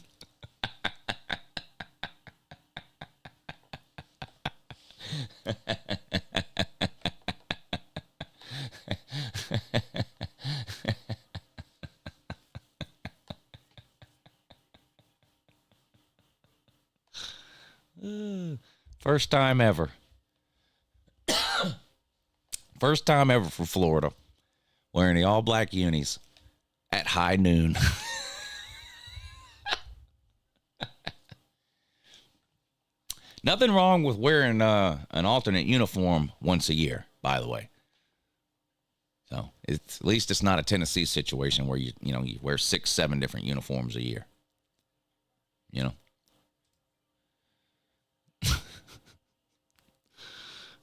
S1: First time ever. First time ever for Florida wearing the all-black unis at high noon. Nothing wrong with wearing an alternate uniform once a year, by the way. So at least it's not a Tennessee situation where you wear 6, 7 different uniforms a year.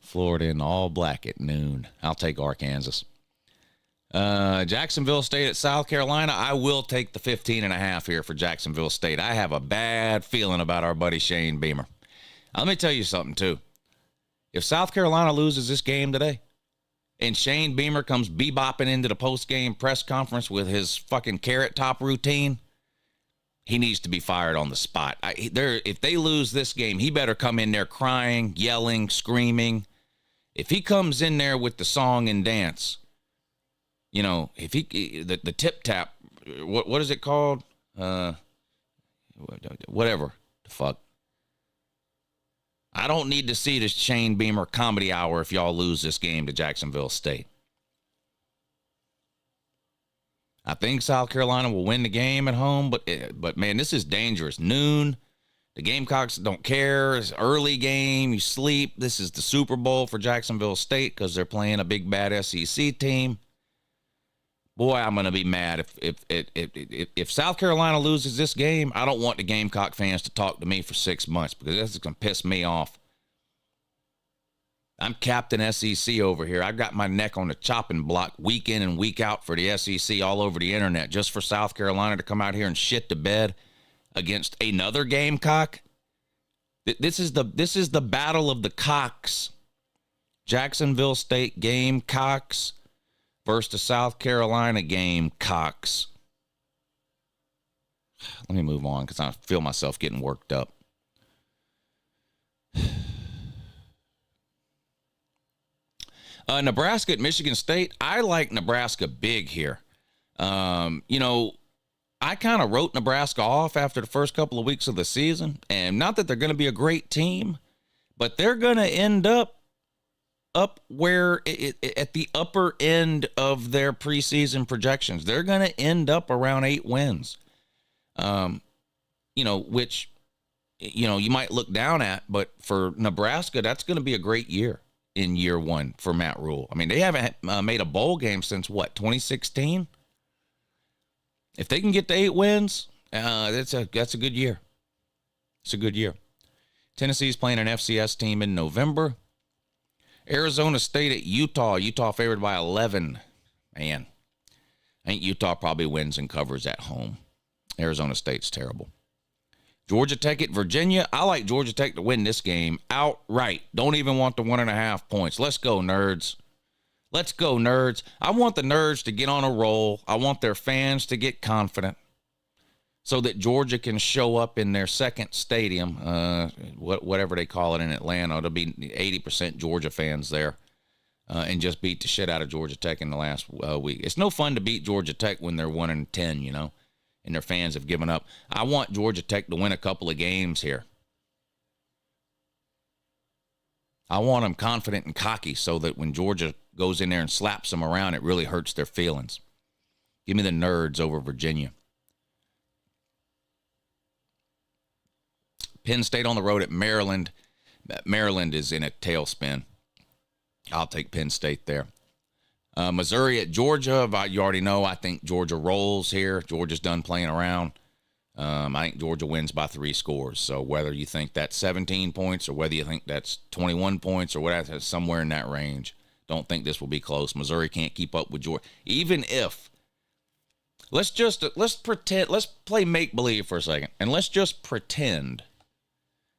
S1: Florida in all black at noon. I'll take Arkansas. Jacksonville State at South Carolina. I will take the 15.5 here for Jacksonville State. I have a bad feeling about our buddy Shane Beamer. Let me tell you something, too. If South Carolina loses this game today and Shane Beamer comes bebopping into the post-game press conference with his fucking carrot top routine, he needs to be fired on the spot. If they lose this game, he better come in there crying, yelling, screaming. If he comes in there with the song and dance, if the tip tap, what is it called? Whatever the fuck. I don't need to see this Shane Beamer comedy hour if y'all lose this game to Jacksonville State. I think South Carolina will win the game at home, but man, this is dangerous. Noon. The Gamecocks don't care. It's early game. You sleep. This is the Super Bowl for Jacksonville State because they're playing a big bad SEC team. Boy, I'm going to be mad if South Carolina loses this game. I don't want the Gamecock fans to talk to me for 6 months because this is going to piss me off. I'm Captain SEC over here. I got my neck on the chopping block week in and week out for the SEC all over the internet just for South Carolina to come out here and shit the bed against another Gamecock. This is the battle of the cocks. Jacksonville State Gamecocks versus the South Carolina Gamecocks. Let me move on because I feel myself getting worked up. Nebraska at Michigan State. I like Nebraska big here. I kind of wrote Nebraska off after the first couple of weeks of the season. And not that they're going to be a great team, but they're going to end up where at the upper end of their preseason projections. They're going to end up around 8 wins, which, you might look down at. But for Nebraska, that's going to be a great year in year one for Matt Rule. I mean, they haven't made a bowl game since, 2016? If they can get to 8 wins, that's a good year. It's a good year. Tennessee's playing an FCS team in November. Arizona State at Utah. Utah favored by 11. Man, I think Utah probably wins and covers at home. Arizona State's terrible. Georgia Tech at Virginia. I like Georgia Tech to win this game outright. Don't even want the 1.5 points. Let's go, nerds. Let's go, nerds. I want the nerds to get on a roll. I want their fans to get confident so that Georgia can show up in their second stadium, whatever they call it in Atlanta. It'll be 80% Georgia fans there and just beat the shit out of Georgia Tech in the last week. It's no fun to beat Georgia Tech when they're 1-10, and their fans have given up. I want Georgia Tech to win a couple of games here. I want them confident and cocky so that when Georgia goes in there and slaps them around, it really hurts their feelings. Give me the nerds over Virginia. Penn State on the road at Maryland. Maryland is in a tailspin. I'll take Penn State there. Missouri at Georgia. You already know I think Georgia rolls here. Georgia's done playing around. I think Georgia wins by 3 scores. So whether you think that's 17 points or whether you think that's 21 points or whatever, somewhere in that range, don't think this will be close. Missouri can't keep up with Georgia. Even if, let's pretend, let's play make-believe for a second, and let's just pretend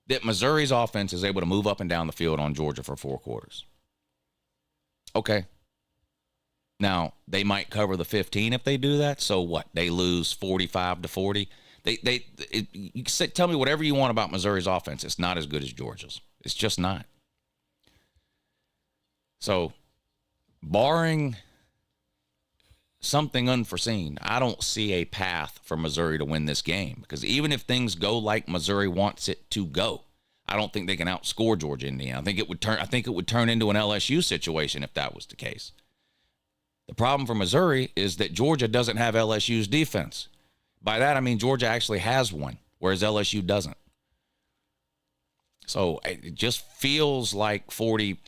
S1: that Missouri's offense is able to move up and down the field on Georgia for 4 quarters. Okay. Now, they might cover the 15 if they do that. So what? They lose 45-40. You can tell me whatever you want about Missouri's offense. It's not as good as Georgia's. It's just not. So, barring something unforeseen, I don't see a path for Missouri to win this game. Because even if things go like Missouri wants it to go, I don't think they can outscore Georgia, Indiana. I think it would turn into an LSU situation if that was the case. The problem for Missouri is that Georgia doesn't have LSU's defense. By that, I mean Georgia actually has one, whereas LSU doesn't. So it just feels like 45-20,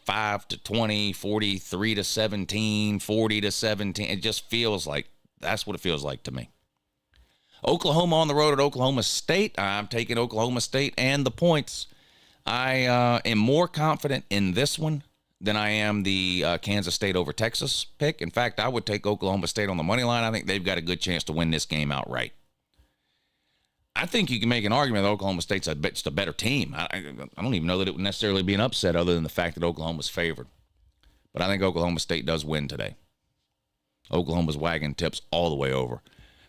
S1: 43-17, 40-17. It just feels like that's what it feels like to me. Oklahoma on the road at Oklahoma State. I'm taking Oklahoma State and the points. I am more confident in this one than I am the Kansas State over Texas pick. In fact, I would take Oklahoma State on the money line. I think they've got a good chance to win this game outright. I think you can make an argument that Oklahoma State's just a better team. I don't even know that it would necessarily be an upset other than the fact that Oklahoma's favored. But I think Oklahoma State does win today. Oklahoma's wagon tips all the way over.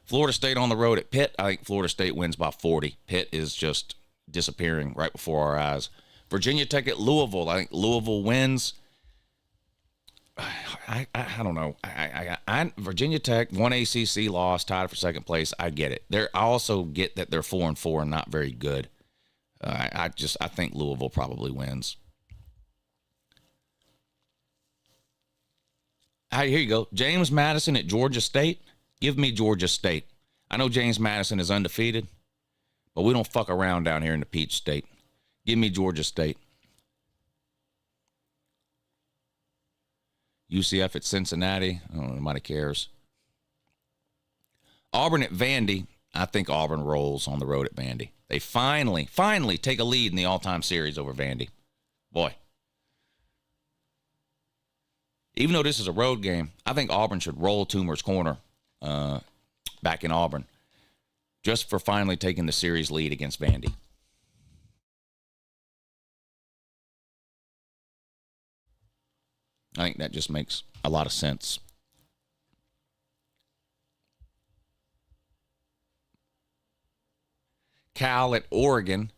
S1: Florida State on the road at Pitt. I think Florida State wins by 40. Pitt is just disappearing right before our eyes. Virginia Tech at Louisville. I think Louisville wins. I don't know. Virginia Tech, one ACC loss, tied for second place. I get it. I also get that they're 4-4 and not very good. I think Louisville probably wins. Here you go. James Madison at Georgia State. Give me Georgia State. I know James Madison is undefeated, but we don't fuck around down here in the Peach State. Give me Georgia State. UCF at Cincinnati. I don't know, nobody cares. Auburn at Vandy. I think Auburn rolls on the road at Vandy. They finally take a lead in the all-time series over Vandy. Boy. Even though this is a road game, I think Auburn should roll Toomer's corner back in Auburn just for finally taking the series lead against Vandy. I think that just makes a lot of sense. Cal at Oregon.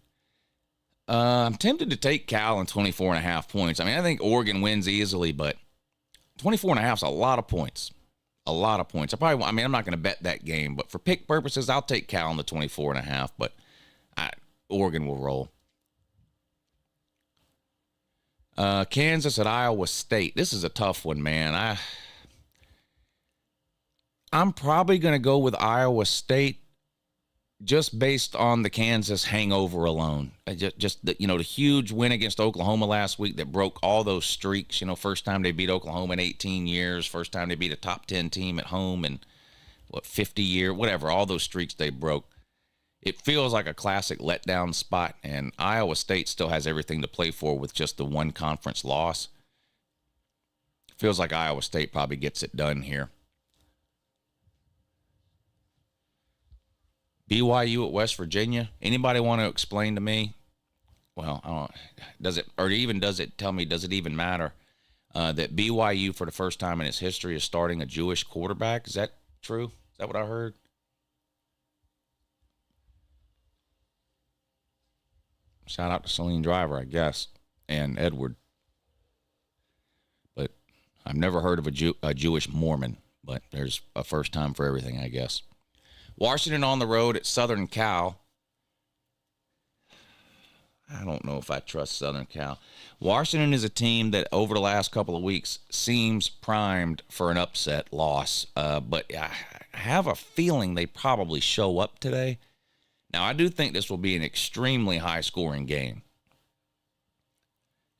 S1: I'm tempted to take Cal in 24.5 points. I mean, I think Oregon wins easily, but 24.5 is a lot of points. A lot of points. I'm not going to bet that game, but for pick purposes, I'll take Cal in the 24.5, but Oregon will roll. Kansas at Iowa State. This is a tough one, man. I'm probably going to go with Iowa State just based on the Kansas hangover alone. The huge win against Oklahoma last week that broke all those streaks. First time they beat Oklahoma in 18 years. First time they beat a top 10 team at home in 50 years, whatever. All those streaks they broke. It feels like a classic letdown spot, and Iowa State still has everything to play for with just the one conference loss. Feels like Iowa State probably gets it done here. BYU at West Virginia. Anybody want to explain to me? Well, I don't. Does it even matter that BYU for the first time in its history is starting a Jewish quarterback? Is that true? Is that what I heard? Shout out to Celine Driver, I guess, and Edward. But I've never heard of a Jewish Mormon, but there's a first time for everything, I guess. Washington on the road at Southern Cal. I don't know if I trust Southern Cal. Washington is a team that over the last couple of weeks seems primed for an upset loss, but I have a feeling they probably show up today. Now, I do think this will be an extremely high-scoring game.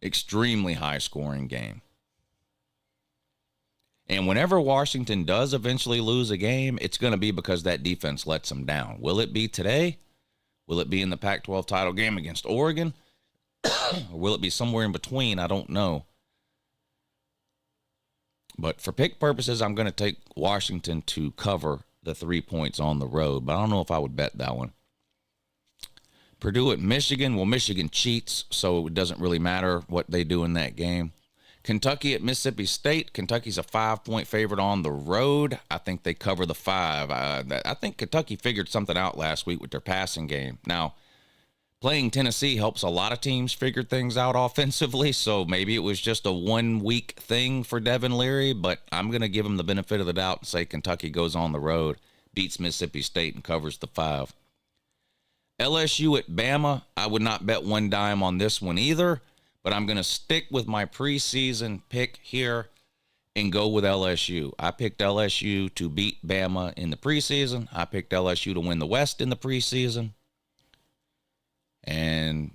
S1: Extremely high-scoring game. And whenever Washington does eventually lose a game, it's going to be because that defense lets them down. Will it be today? Will it be in the Pac-12 title game against Oregon? Or will it be somewhere in between? I don't know. But for pick purposes, I'm going to take Washington to cover the 3 points on the road. But I don't know if I would bet that one. Purdue at Michigan. Well, Michigan cheats, so it doesn't really matter what they do in that game. Kentucky at Mississippi State. Kentucky's a 5-point favorite on the road. I think they cover the 5. I think Kentucky figured something out last week with their passing game. Now, playing Tennessee helps a lot of teams figure things out offensively, so maybe it was just a 1-week thing for Devin Leary, but I'm going to give him the benefit of the doubt and say Kentucky goes on the road, beats Mississippi State, and covers the 5. LSU at Bama, I would not bet one dime on this one either, but I'm going to stick with my preseason pick here and go with LSU. I picked LSU to beat Bama in the preseason. I picked LSU to win the West in the preseason. And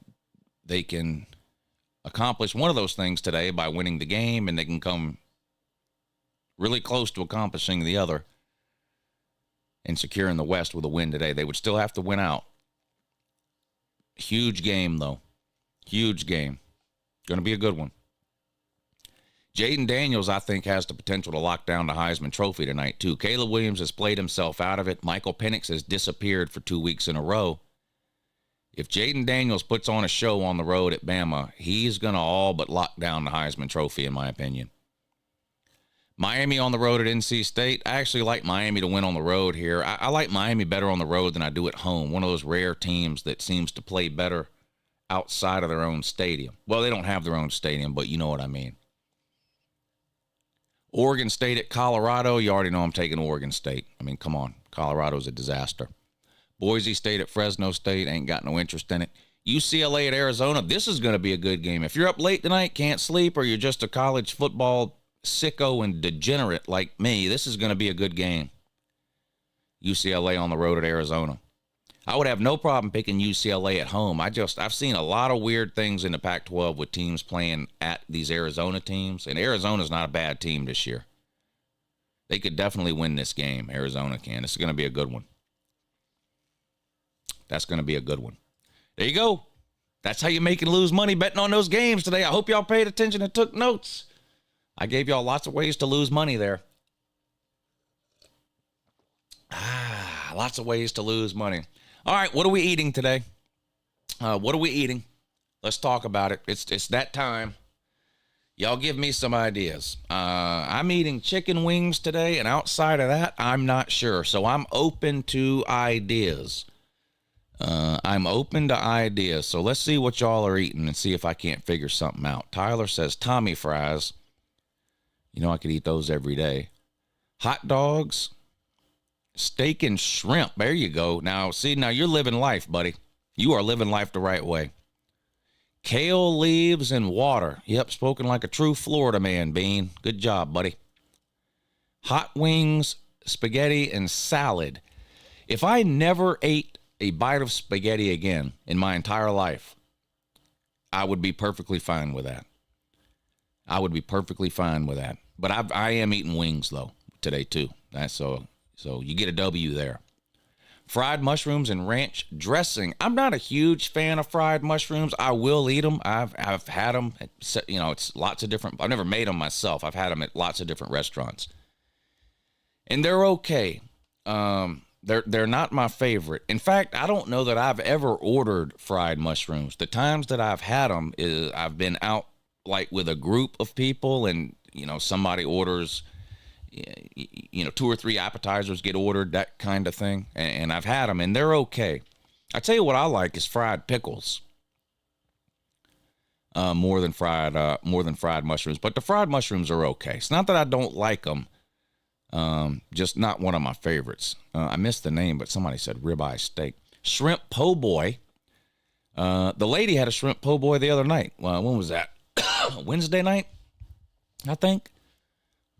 S1: they can accomplish one of those things today by winning the game, and they can come really close to accomplishing the other and securing the West with a win today. They would still have to win out. Huge game, though. Huge game. Going to be a good one. Jaden Daniels, I think, has the potential to lock down the Heisman Trophy tonight, too. Caleb Williams has played himself out of it. Michael Penix has disappeared for 2 weeks in a row. If Jaden Daniels puts on a show on the road at Bama, he's going to all but lock down the Heisman Trophy, in my opinion. Miami on the road at NC State. I actually like Miami to win on the road here. I like Miami better on the road than I do at home. One of those rare teams that seems to play better outside of their own stadium. Well, they don't have their own stadium, but you know what I mean. Oregon State at Colorado. You already know I'm taking Oregon State. I mean, come on. Colorado's a disaster. Boise State at Fresno State. Ain't got no interest in it. UCLA at Arizona. This is going to be a good game. If you're up late tonight, can't sleep, or you're just a college football sicko and degenerate like me, this is going to be a good game. UCLA on the road at Arizona. I would have no problem picking UCLA at home. I've seen a lot of weird things in the Pac-12 with teams playing at these Arizona teams, and Arizona's not a bad team this year. They could definitely win this game. Arizona can. This is going to be a good one. That's going to be a good one. There you go. That's how you make and lose money betting on those games today. I hope y'all paid attention and took notes. I gave y'all lots of ways to lose money there. Lots of ways to lose money. All right, what are we eating today? What are we eating? Let's talk about it. It's that time. Y'all give me some ideas. I'm eating chicken wings today, and outside of that, I'm not sure. So I'm open to ideas. So let's see what y'all are eating and see if I can't figure something out. Tyler says Tommy fries. You know, I could eat those every day. Hot dogs, steak and shrimp. There you go. Now you're living life, buddy. You are living life the right way. Kale leaves and water. Yep, spoken like a true Florida man, Bean. Good job, buddy. Hot wings, spaghetti, and salad. If I never ate a bite of spaghetti again in my entire life, I would be perfectly fine with that. But I am eating wings, though, today, too. So you get a W there. Fried mushrooms and ranch dressing. I'm not a huge fan of fried mushrooms. I will eat them. I've had them. It's lots of different. I've never made them myself. I've had them at lots of different restaurants. And they're okay. They're not my favorite. In fact, I don't know that I've ever ordered fried mushrooms. The times that I've had them is I've been out like with a group of people, and somebody orders, 2 or 3 appetizers get ordered, that kind of thing. And I've had them, and they're okay. I tell you what I like is fried pickles. More than fried mushrooms, but the fried mushrooms are okay. It's not that I don't like them. Just not one of my favorites. I missed the name, but somebody said ribeye steak. Shrimp po' boy. The lady had a shrimp po' boy the other night. When was that? Wednesday night, I think,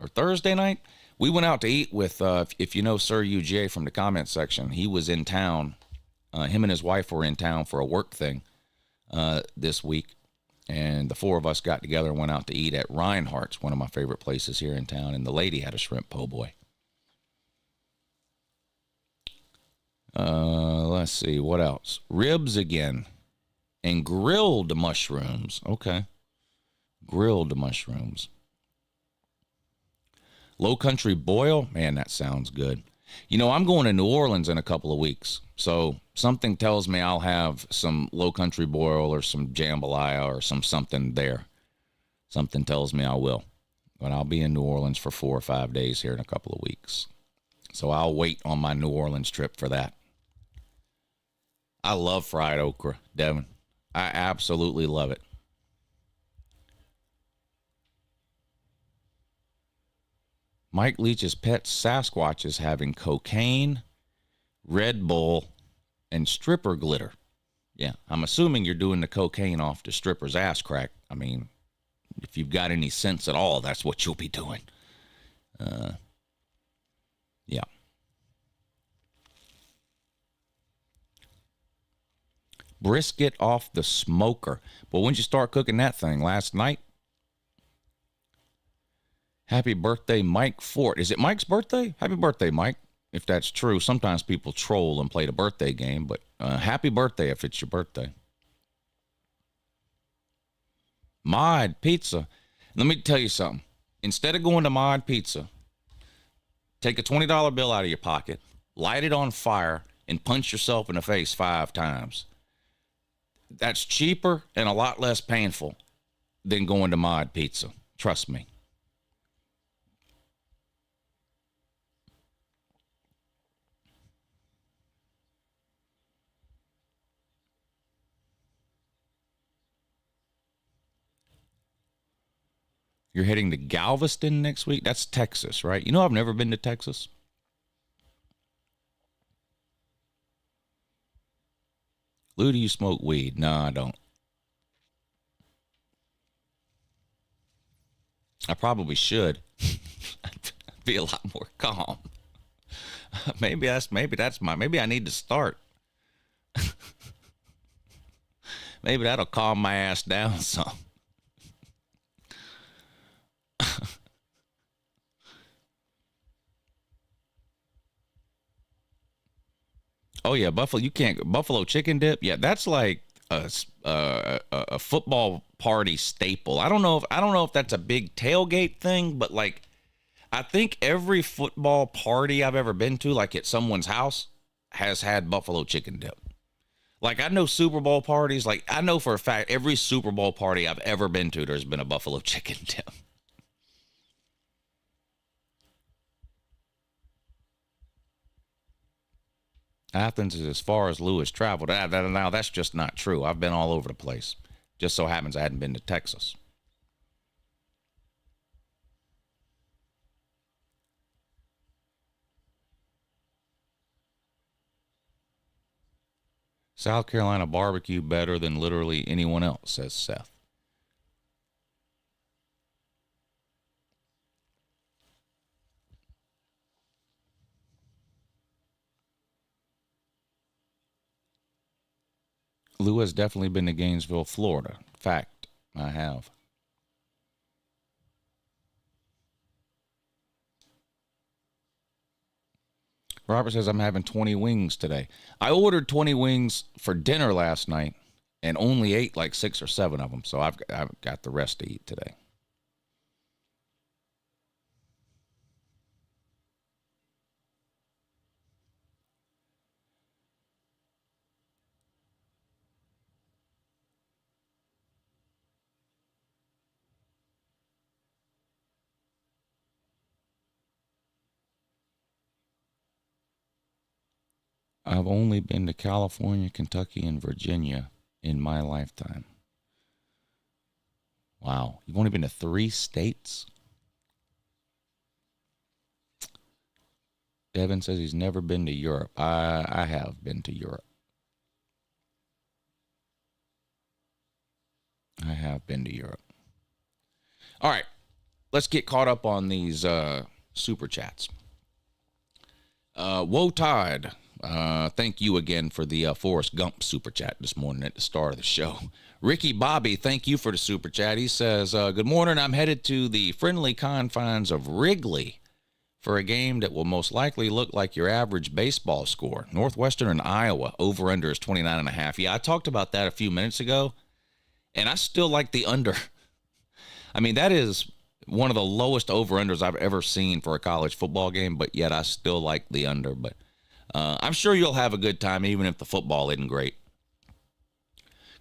S1: or Thursday night. We went out to eat with, if you know Sir UJ from the comment section, he was in town. Him and his wife were in town for a work thing this week. And the 4 of us got together and went out to eat at Reinhardt's, one of my favorite places here in town. And the lady had a shrimp po' boy. Let's see, what else? Ribs again. And grilled mushrooms. Okay. Grilled mushrooms. Low Country boil. Man, that sounds good. I'm going to New Orleans in a couple of weeks. So something tells me I'll have some Low Country boil or some jambalaya or something there. Something tells me I will. But I'll be in New Orleans for 4 or 5 days here in a couple of weeks. So I'll wait on my New Orleans trip for that. I love fried okra, Devin. I absolutely love it. Mike Leach's pet Sasquatch is having cocaine, Red Bull, and stripper glitter. Yeah, I'm assuming you're doing the cocaine off the stripper's ass crack. I mean, if you've got any sense at all, that's what you'll be doing. Yeah. Brisket off the smoker. Well, when'd you start cooking that thing? Last night? Happy birthday, Mike Fort. Is it Mike's birthday? Happy birthday, Mike. If that's true, sometimes people troll and play the birthday game, but happy birthday if it's your birthday. Mod Pizza. Let me tell you something. Instead of going to Mod Pizza, take a $20 bill out of your pocket, light it on fire, and punch yourself in the face 5 times. That's cheaper and a lot less painful than going to Mod Pizza. Trust me. You're heading to Galveston next week? That's Texas, right? You know I've never been to Texas. Lou, do you smoke weed? No, I don't. I probably should. I'd be a lot more calm. Maybe I need to start. Maybe that'll calm my ass down some. Oh yeah, buffalo chicken dip. Yeah, that's like a football party staple. I don't know if that's a big tailgate thing, but like I think every football party I've ever been to, like at someone's house, has had buffalo chicken dip. Like I know Super Bowl parties, like I know for a fact every Super Bowl party I've ever been to, there's been a buffalo chicken dip. Athens is as far as Lou has traveled. Now, that's just not true. I've been all over the place. Just so happens I hadn't been to Texas. South Carolina barbecue better than literally anyone else, says Seth. Lou has definitely been to Gainesville, Florida. Fact, I have. Robert says I'm having 20 wings today. I ordered 20 wings for dinner last night and only ate like 6 or 7 of them. So I've got the rest to eat today. I've only been to California, Kentucky, and Virginia in my lifetime. Wow. You've only been to 3 states? Devin says he's never been to Europe. I have been to Europe. I have been to Europe. All right. Let's get caught up on these super chats. Woe Tide. Thank you again for the Forrest Gump super chat this morning at the start of the show. Ricky Bobby, thank you for the super chat. He says, good morning. I'm headed to the friendly confines of Wrigley for a game that will most likely look like your average baseball score. Northwestern and Iowa, over under is 29.5. Yeah, I talked about that a few minutes ago, and I still like the under. I mean, that is one of the lowest over-unders I've ever seen for a college football game, but yet I still like the under. But I'm sure you'll have a good time even if the football isn't great.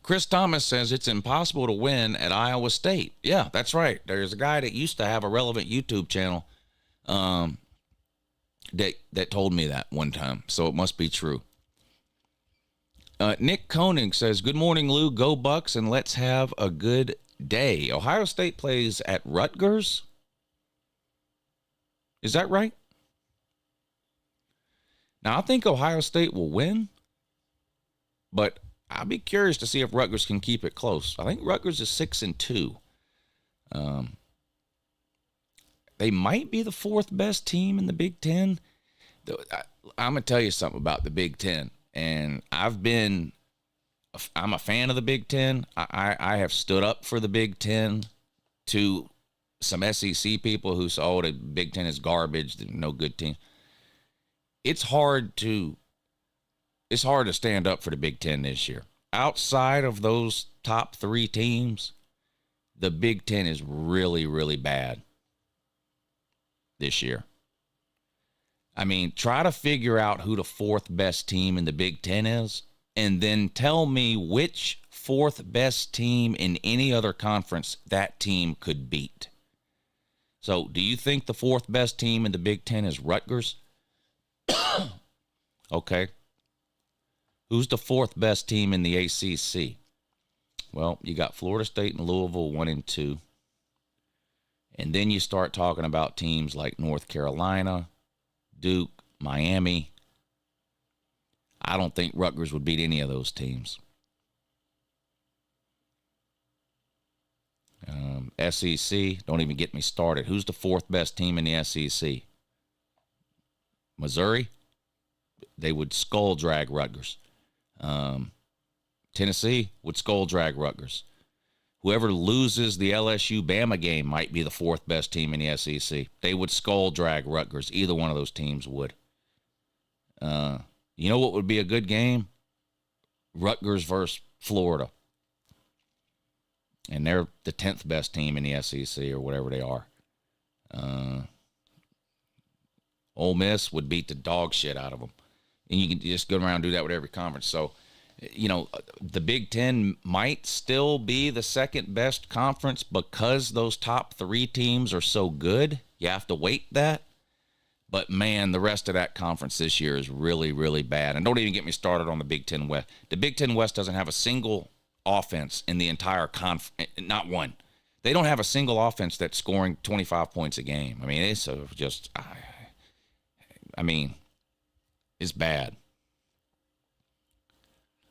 S1: Chris Thomas says it's impossible to win at Iowa State. Yeah, that's right. There's a guy that used to have a relevant YouTube channel that told me that one time, so it must be true. Nick Koenig says, good morning, Lou. Go Bucks, and let's have a good day. Ohio State plays at Rutgers? Is that right? Now, I think Ohio State will win, but I'll be curious to see if Rutgers can keep it close. I think Rutgers is 6-2. They might be the fourth best team in the Big Ten. I'm gonna tell you something about the Big Ten, and I'm a fan of the Big Ten. I have stood up for the Big Ten to some SEC people who say, "Oh, the Big Ten is garbage, no good team." It's hard to stand up for the Big Ten this year. Outside of those top 3 teams, the Big Ten is really, really bad this year. I mean, try to figure out who the fourth best team in the Big Ten is, and then tell me which fourth best team in any other conference that team could beat. So, do you think the fourth best team in the Big Ten is Rutgers? Okay. Who's the fourth best team in the ACC? Well, you got Florida State and Louisville 1-2. And then you start talking about teams like North Carolina, Duke, Miami. I don't think Rutgers would beat any of those teams. SEC, don't even get me started. Who's the fourth best team in the SEC? Missouri? They would skull drag Rutgers. Tennessee would skull drag Rutgers. Whoever loses the LSU-Bama game might be the fourth best team in the SEC. They would skull drag Rutgers. Either one of those teams would. You know what would be a good game? Rutgers versus Florida. And they're the 10th best team in the SEC or whatever they are. Ole Miss would beat the dog shit out of them. And you can just go around and do that with every conference. So, you know, the Big Ten might still be the second best conference because those top 3 teams are so good. You have to weight that. But, man, the rest of that conference this year is really, really bad. And don't even get me started on the Big Ten West. The Big Ten West doesn't have a single offense in the entire conference. Not one. They don't have a single offense that's scoring 25 points a game. I mean, it's just, it's bad.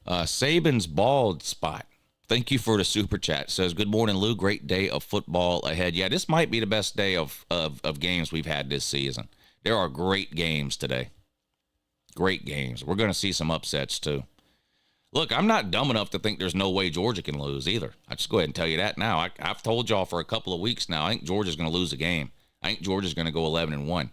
S1: Saban's bald spot. Thank you for the super chat. Says, good morning, Lou. Great day of football ahead. Yeah, this might be the best day of games we've had this season. There are great games today. Great games. We're going to see some upsets, too. Look, I'm not dumb enough to think there's no way Georgia can lose either. I'll just go ahead and tell you that now. I've told y'all for a couple of weeks now, I think Georgia's going to lose a game. I think Georgia's going to go 11-1.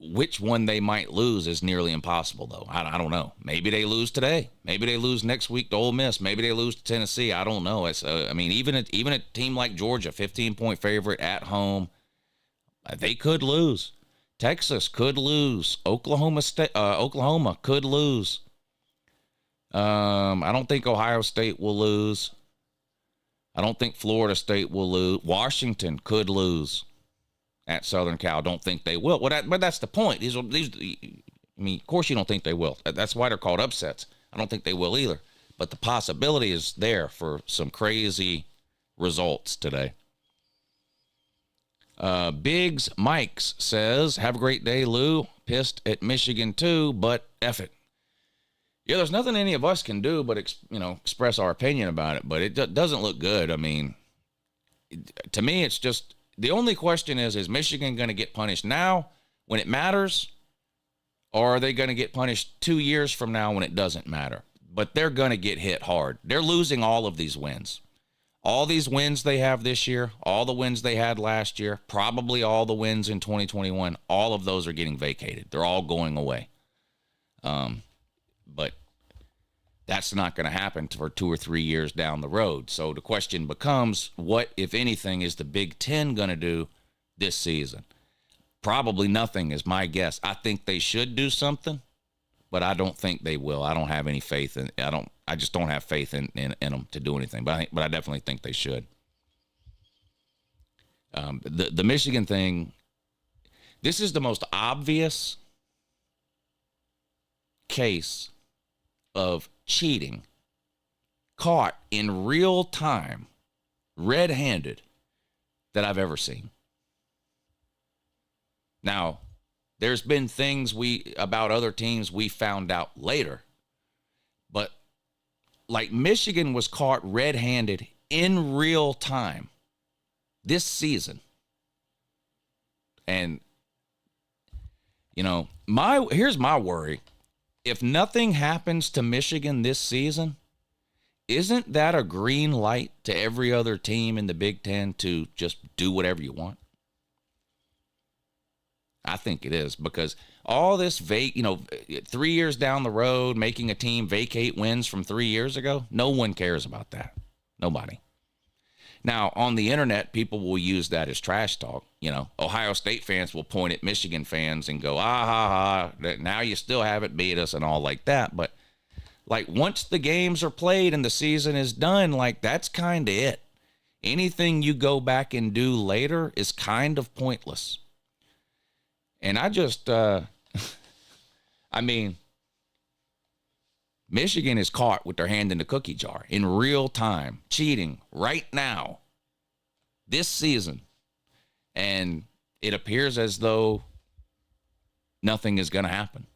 S1: Which one they might lose is nearly impossible, though. I don't know. Maybe they lose today. Maybe they lose next week to Ole Miss. Maybe they lose to Tennessee. I don't know. It's even a team like Georgia, 15-point favorite at home, they could lose. Texas could lose. Oklahoma could lose. I don't think Ohio State will lose. I don't think Florida State will lose. Washington could lose at Southern Cal. Don't think they will. But that's the point. These, of course you don't think they will. That's why they're called upsets. I don't think they will either. But the possibility is there for some crazy results today. Biggs Mikes says, have a great day, Lou. Pissed at Michigan too, but F it. Yeah, there's nothing any of us can do but express our opinion about it, but it doesn't look good. I mean, to me, it's just, the only question is Michigan going to get punished now when it matters, or are they going to get punished 2 years from now when it doesn't matter? But they're going to get hit hard. They're losing all of these wins. All these wins they have this year, all the wins they had last year, probably all the wins in 2021, all of those are getting vacated. They're all going away. But that's not going to happen for 2 or 3 years down the road. So the question becomes, what, if anything, is the Big Ten going to do this season? Probably nothing is my guess. I think they should do something, but I don't think they will. I don't have any faith in. I just don't have faith in them to do anything. But I definitely think they should. The Michigan thing. This is the most obvious case of cheating caught in real time, red-handed, that I've ever seen. Now, there's been things about other teams we found out later, like Michigan was caught red-handed in real time this season. And, here's my worry. If nothing happens to Michigan this season, isn't that a green light to every other team in the Big Ten to just do whatever you want? I think it is, because all this 3 years down the road, making a team vacate wins from 3 years ago, no one cares about that. Nobody. Now, on the internet, people will use that as trash talk. Ohio State fans will point at Michigan fans and go, ha, now you still haven't beat us and all like that. But, like, once the games are played and the season is done, like, that's kind of it. Anything you go back and do later is kind of pointless. And I just, Michigan is caught with their hand in the cookie jar in real time, cheating right now, this season. And it appears as though nothing is going to happen.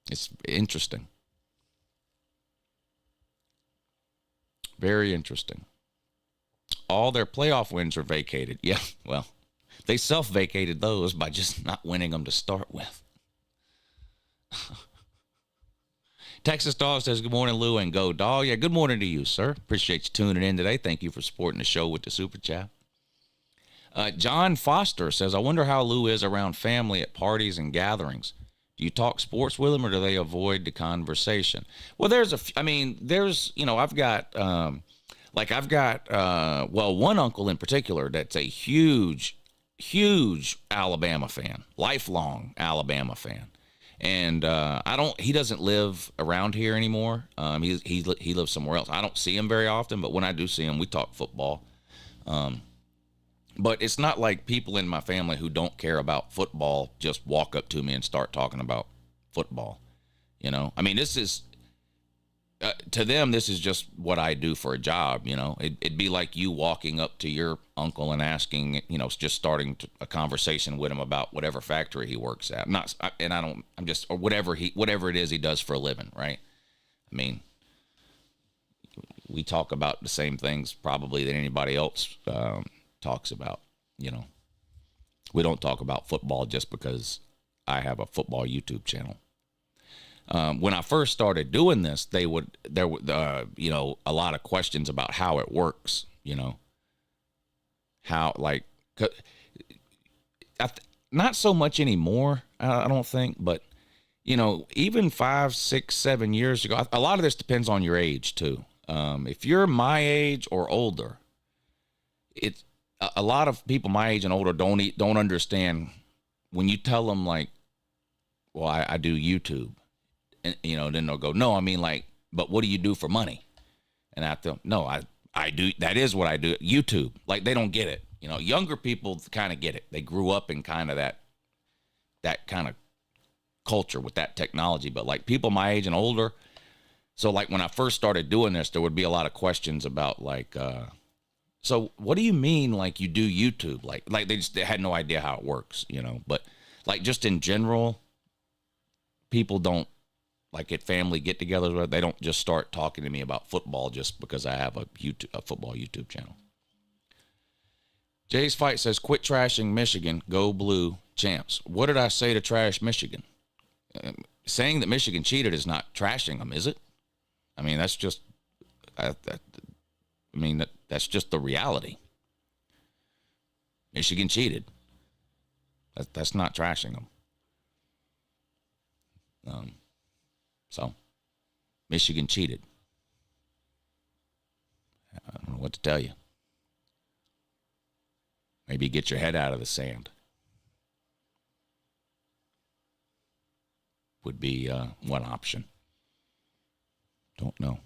S1: It's interesting. Very interesting. All their playoff wins are vacated. Yeah, well, they self-vacated those by just not winning them to start with. Texas Dog says, good morning, Lou, and go Dog. Yeah, good morning to you, sir. Appreciate you tuning in today. Thank you for supporting the show with the super chat. John Foster says, I wonder how Lou is around family at parties and gatherings. Do you talk sports with them, or do they avoid the conversation? Well, I've got one uncle in particular that's a huge Alabama fan, lifelong Alabama fan. And he doesn't live around here anymore. He lives somewhere else. I don't see him very often, but when I do see him, we talk football. But it's not like people in my family who don't care about football just walk up to me and start talking about football. This is, to them, this is just what I do for a job. It'd be like you walking up to your uncle and asking, just starting a conversation with him about whatever factory he works at. Or whatever it is he does for a living, right? We talk about the same things probably that anybody else talks about. We don't talk about football just because I have a football YouTube channel. When I first started doing this, there were a lot of questions about how it works, not so much anymore, I don't think, but, even 5, 6, 7 years ago, a lot of this depends on your age too. If you're my age or older, it's a lot of people my age and older don't understand when you tell them, like, well, I do YouTube. And, then they'll go, no, but what do you do for money? And I tell them, no, I do. That is what I do. YouTube. Like, they don't get it. Younger people kind of get it. They grew up in kind of that kind of culture with that technology. But like people my age and older. So like when I first started doing this, there would be a lot of questions about like, so what do you mean? Like you do YouTube? Like they had no idea how it works, but like just in general, people don't, like at family get-togethers, they don't just start talking to me about football just because I have a football YouTube channel. Jay's Fight says, quit trashing Michigan, go blue, champs. What did I say to trash Michigan? Saying that Michigan cheated is not trashing them, is it? That's just, that's just the reality. Michigan cheated. That's not trashing them. So, Michigan cheated. I don't know what to tell you. Maybe get your head out of the sand. Would be one option. Don't know.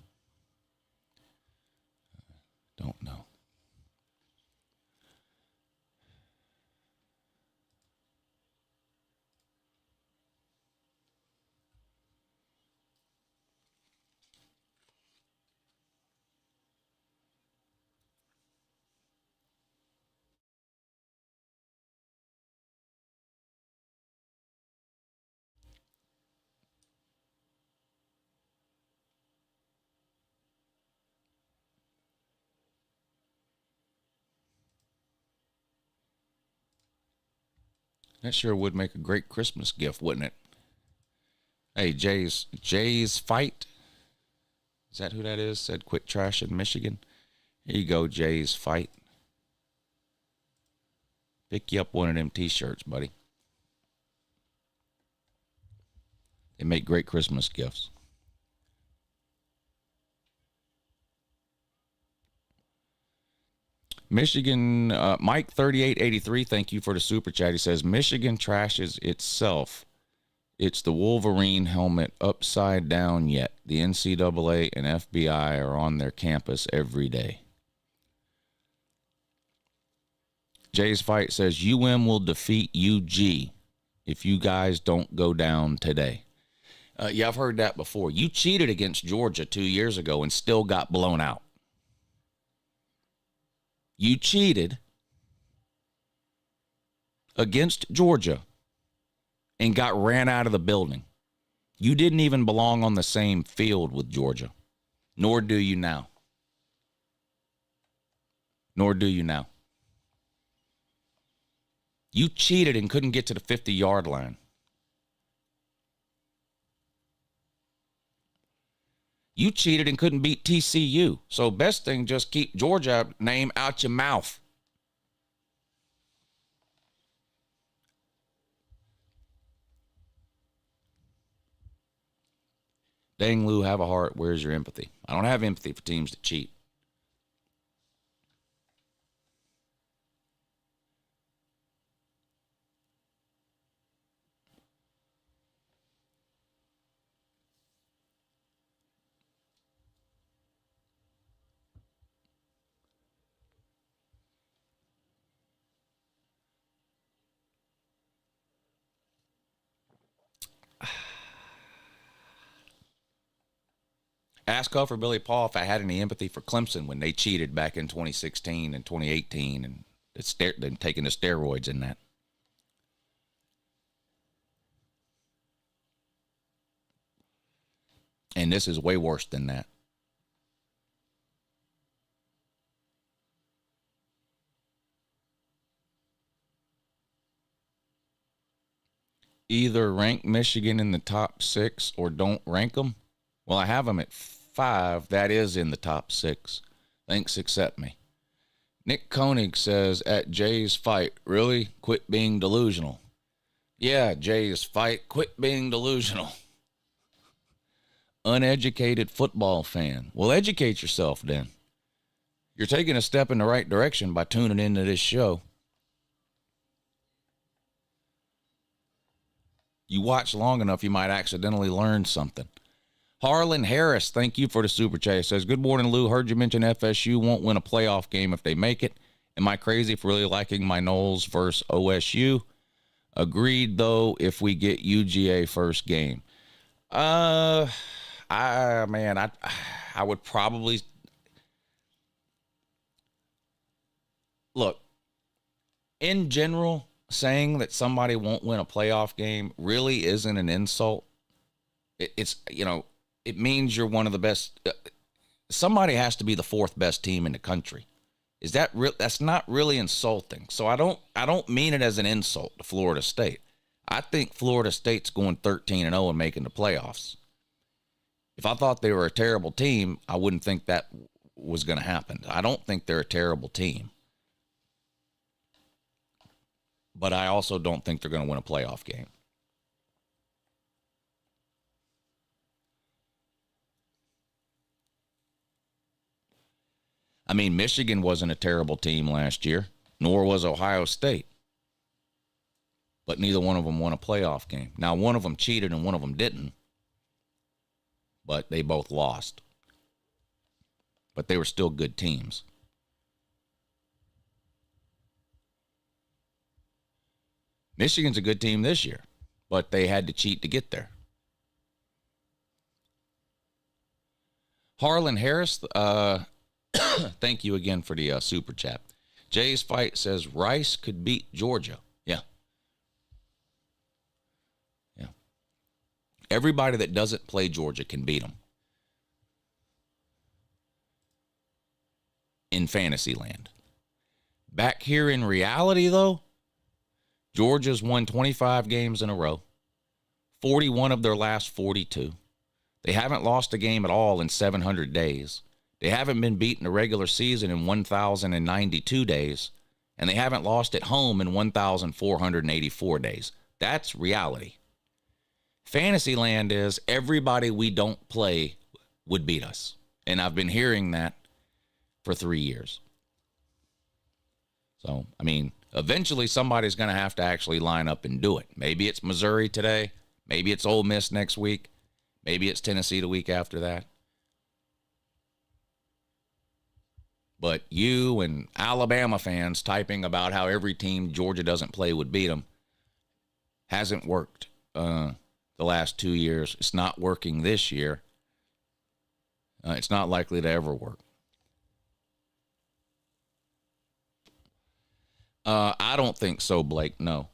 S1: Don't know. That sure would make a great Christmas gift, wouldn't it? Hey, Jay's Fight. Is that who that is? Said quit trashing Michigan. Here you go, Jay's Fight. Pick you up one of them T-shirts, buddy. They make great Christmas gifts. Michigan, Mike 3883, thank you for the super chat. He says, Michigan trashes itself. It's the Wolverine helmet upside down yet. The NCAA and FBI are on their campus every day. Jay's Fight says, UM will defeat UG if you guys don't go down today. Yeah, I've heard that before. You cheated against Georgia 2 years ago and still got blown out. You cheated against Georgia and got ran out of the building. You didn't even belong on the same field with Georgia, nor do you now. Nor do you now. You cheated and couldn't get to the 50-yard line. You cheated and couldn't beat TCU. So best thing, just keep Georgia name out your mouth. Dang, Lou, have a heart. Where's your empathy? I don't have empathy for teams that cheat. Ask Huff or Billy Paul if I had any empathy for Clemson when they cheated back in 2016 and 2018 and them taking the steroids in that. And this is way worse than that. Either rank Michigan in the top 6 or don't rank them. Well, I have them at 5. That is in the top 6. Thanks, accept me. Nick Koenig says, at Jay's Fight, really? Quit being delusional. Yeah, Jay's Fight, quit being delusional. Uneducated football fan. Well, educate yourself then. You're taking a step in the right direction by tuning into this show. You watch long enough, you might accidentally learn something. Harlan Harris, thank you for the super chat. He says, good morning, Lou. Heard you mention FSU won't win a playoff game if they make it. Am I crazy for really liking my Noles versus OSU? Agreed, though, if we get UGA first game. I would probably... Look, in general, saying that somebody won't win a playoff game really isn't an insult. It's, it means you're one of the best. Somebody has to be the 4th best team in the country. Is that real? That's not really insulting. So I don't mean it as an insult to Florida State. I think Florida State's going 13-0 and making the playoffs. If I thought they were a terrible team, I wouldn't think that was going to happen. I don't think they're a terrible team. But I also don't think they're going to win a playoff game. I mean, Michigan wasn't a terrible team last year, nor was Ohio State. But neither one of them won a playoff game. Now, one of them cheated and one of them didn't. But they both lost. But they were still good teams. Michigan's a good team this year, but they had to cheat to get there. Harlan Harris, thank you again for the super chat. Jay's Fight says Rice could beat Georgia. Yeah. Yeah. Everybody that doesn't play Georgia can beat them. In fantasy land. Back here in reality, though, Georgia's won 25 games in a row, 41 of their last 42. They haven't lost a game at all in 700 days. They haven't been beaten a regular season in 1,092 days, and they haven't lost at home in 1,484 days. That's reality. Fantasyland is everybody we don't play would beat us. And I've been hearing that for 3 years. So, I mean, eventually somebody's going to have to actually line up and do it. Maybe it's Missouri today. Maybe it's Ole Miss next week. Maybe it's Tennessee the week after that. But you and Alabama fans typing about how every team Georgia doesn't play would beat them hasn't worked the last 2 years. It's not working this year. It's not likely to ever work. I don't think so, Blake. No.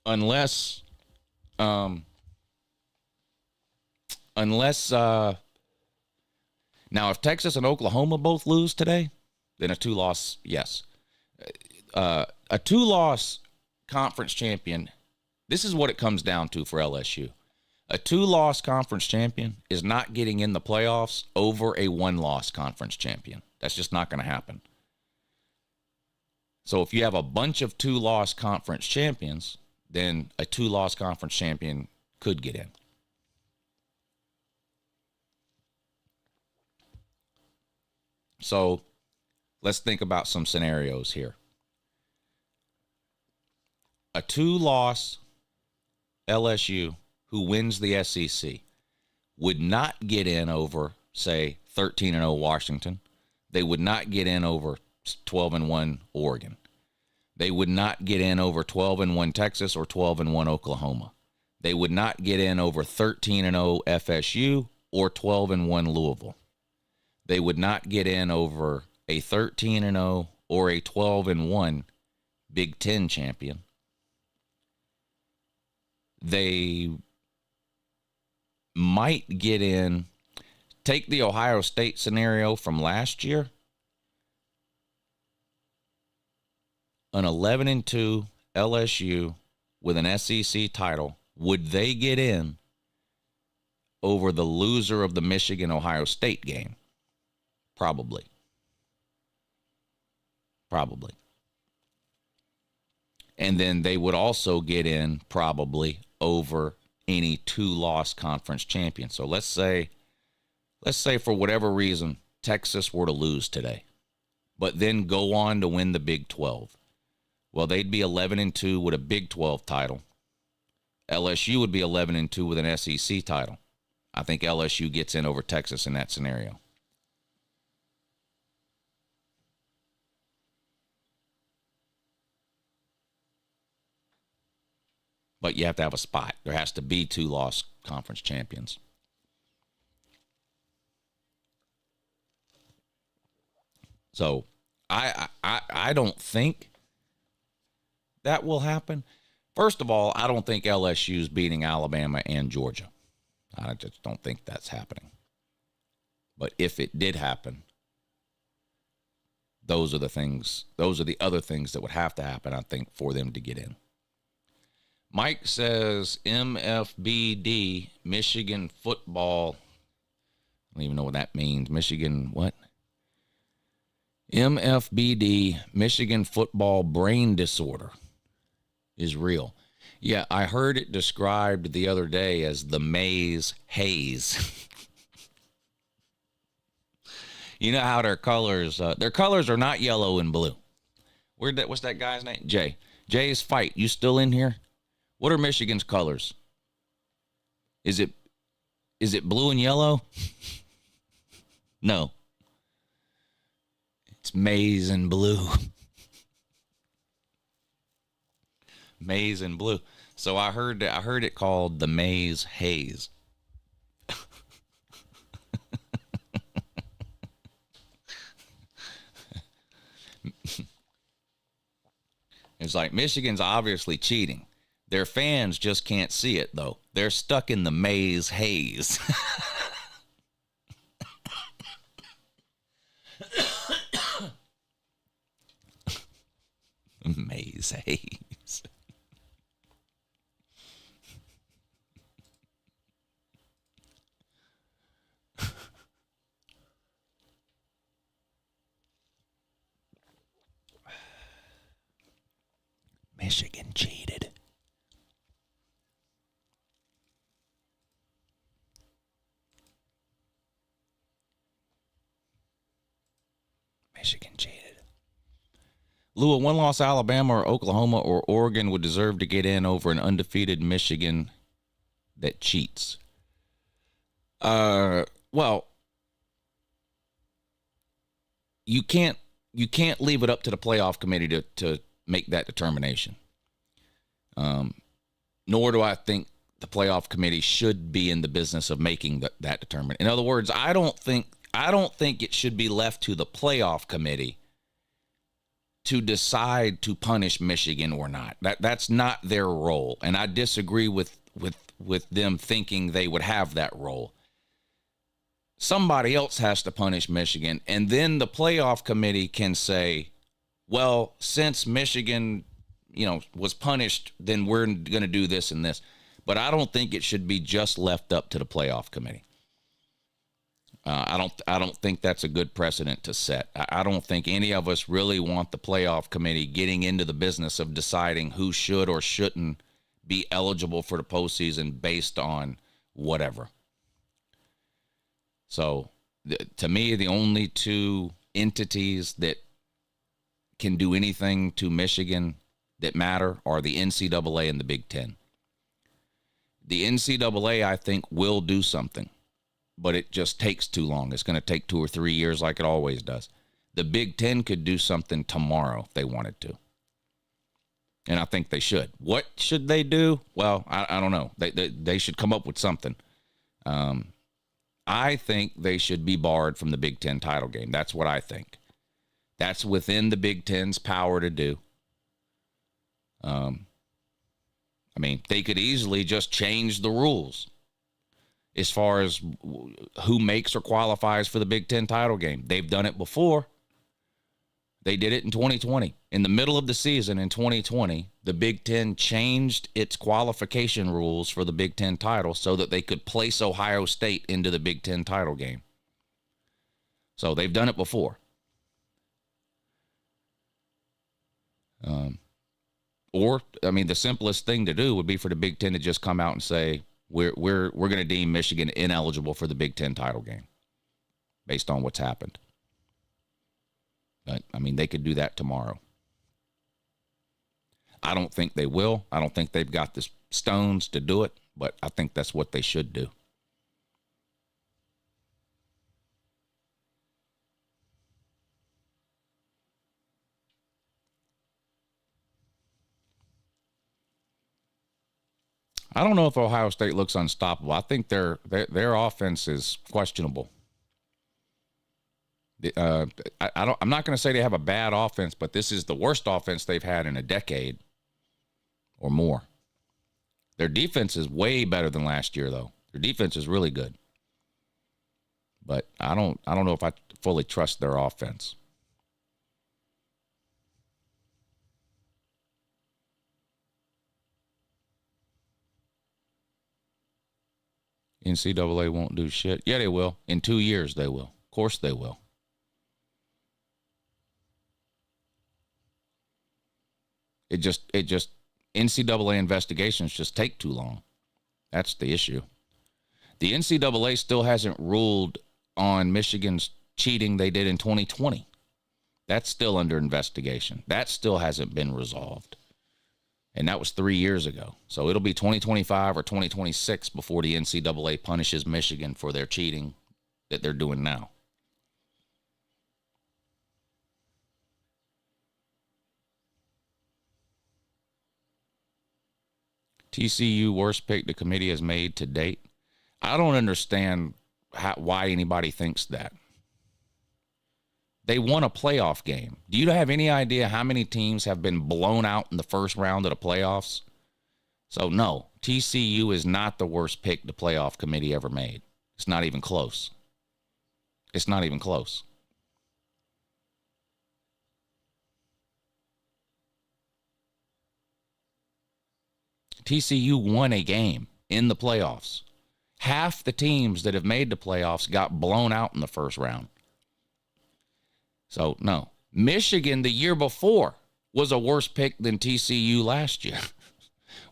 S1: Unless now if Texas and Oklahoma both lose today, then a 2-loss, yes. A 2-loss conference champion, this is what it comes down to for LSU. A 2-loss conference champion is not getting in the playoffs over a 1-loss conference champion. That's just not going to happen. So if you have a bunch of 2-loss conference champions, then a 2-loss conference champion could get in. So let's think about some scenarios here. A 2-loss LSU who wins the SEC would not get in over, say, 13-0 Washington. They would not get in over 12-1 Oregon. They would not get in over 12-1 Texas or 12-1 Oklahoma. They would not get in over 13-0 FSU or 12-1 Louisville. They would not get in over a 13-0 or a 12-1 Big Ten champion. They might get in, take the Ohio State scenario from last year, an 11-2 LSU with an SEC title. Would they get in over the loser of the Michigan-Ohio State game? Probably. And then they would also get in probably over any 2-loss conference champion. So let's say for whatever reason, Texas were to lose today, but then go on to win the Big 12. Well, they'd be 11-2 with a Big 12 title. LSU would be 11-2 with an SEC title. I think LSU gets in over Texas in that scenario. But you have to have a spot. There has to be 2-loss conference champions. So I don't think that will happen. First of all, I don't think LSU's beating Alabama and Georgia. I just don't think that's happening. But if it did happen, those are the other things that would have to happen, I think, for them to get in. Mike says MFBD, Michigan football. I don't even know what that means. Michigan what? MFBD, Michigan football brain disorder is real. Yeah, I heard it described the other day as the maze haze. You know how their colors are not yellow and blue. What's that guy's name? Jay. Jay's Fight. You still in here? What are Michigan's colors? Is it blue and yellow? No. It's maize and blue. Maize and blue. So I heard it called the maize haze. It's like Michigan's obviously cheating. Their fans just can't see it, though. They're stuck in the maize haze. Maize haze. Michigan cheated. Michigan cheated. Lou, a one-loss Alabama or Oklahoma or Oregon would deserve to get in over an undefeated Michigan that cheats. Well, you can't leave it up to the playoff committee to make that determination. Nor do I think the playoff committee should be in the business of making that determination. In other words, I don't think it should be left to the playoff committee to decide to punish Michigan or not. That's not their role, and I disagree with them thinking they would have that role. Somebody else has to punish Michigan, and then the playoff committee can say, well, since Michigan, was punished, then we're going to do this and this. But I don't think it should be just left up to the playoff committee. I don't think that's a good precedent to set. I don't think any of us really want the playoff committee getting into the business of deciding who should or shouldn't be eligible for the postseason based on whatever. So, to me, the only two entities that can do anything to Michigan that matter are the NCAA and the Big Ten. The NCAA, I think, will do something, but it just takes too long. It's going to take 2 or 3 years like it always does. The Big Ten could do something tomorrow if they wanted to. And I think they should. What should they do? Well, I don't know. They should come up with something. I think they should be barred from the Big Ten title game. That's what I think. That's within the Big Ten's power to do. They could easily just change the rules as far as who makes or qualifies for the Big Ten title game. They've done it before. They did it in 2020. In the middle of the season in 2020, the Big Ten changed its qualification rules for the Big Ten title so that they could place Ohio State into the Big Ten title game. So they've done it before. The simplest thing to do would be for the Big Ten to just come out and say, we're going to deem Michigan ineligible for the Big Ten title game based on what's happened. But, they could do that tomorrow. I don't think they will. I don't think they've got the stones to do it, but I think that's what they should do. I don't know if Ohio State looks unstoppable. I think their offense is questionable. I'm not going to say they have a bad offense, but this is the worst offense they've had in a decade or more. Their defense is way better than last year, though. Their defense is really good, but I don't know if I fully trust their offense. NCAA won't do shit. Yeah, they will. In 2 years, they will. Of course, they will. It just NCAA investigations just take too long. That's the issue. The NCAA still hasn't ruled on Michigan's cheating they did in 2020. That's still under investigation. That still hasn't been resolved. And that was 3 years ago. So it'll be 2025 or 2026 before the NCAA punishes Michigan for their cheating that they're doing now. TCU worst pick the committee has made to date. I don't understand why anybody thinks that. They won a playoff game. Do you have any idea how many teams have been blown out in the first round of the playoffs? So, no, TCU is not the worst pick the playoff committee ever made. It's not even close. It's not even close. TCU won a game in the playoffs. Half the teams that have made the playoffs got blown out in the first round. So, no. Michigan the year before was a worse pick than TCU last year?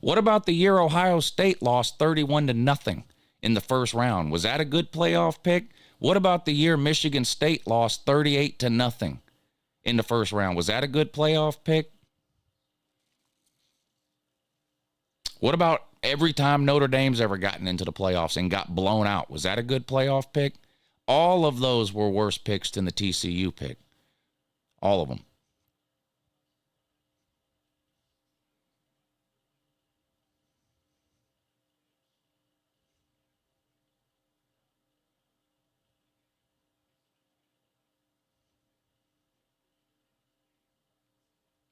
S1: What about the year Ohio State lost 31-0 in the first round? Was that a good playoff pick? What about the year Michigan State lost 38-0 in the first round? Was that a good playoff pick? What about every time Notre Dame's ever gotten into the playoffs and got blown out? Was that a good playoff pick? All of those were worse picks than the TCU pick. All of them.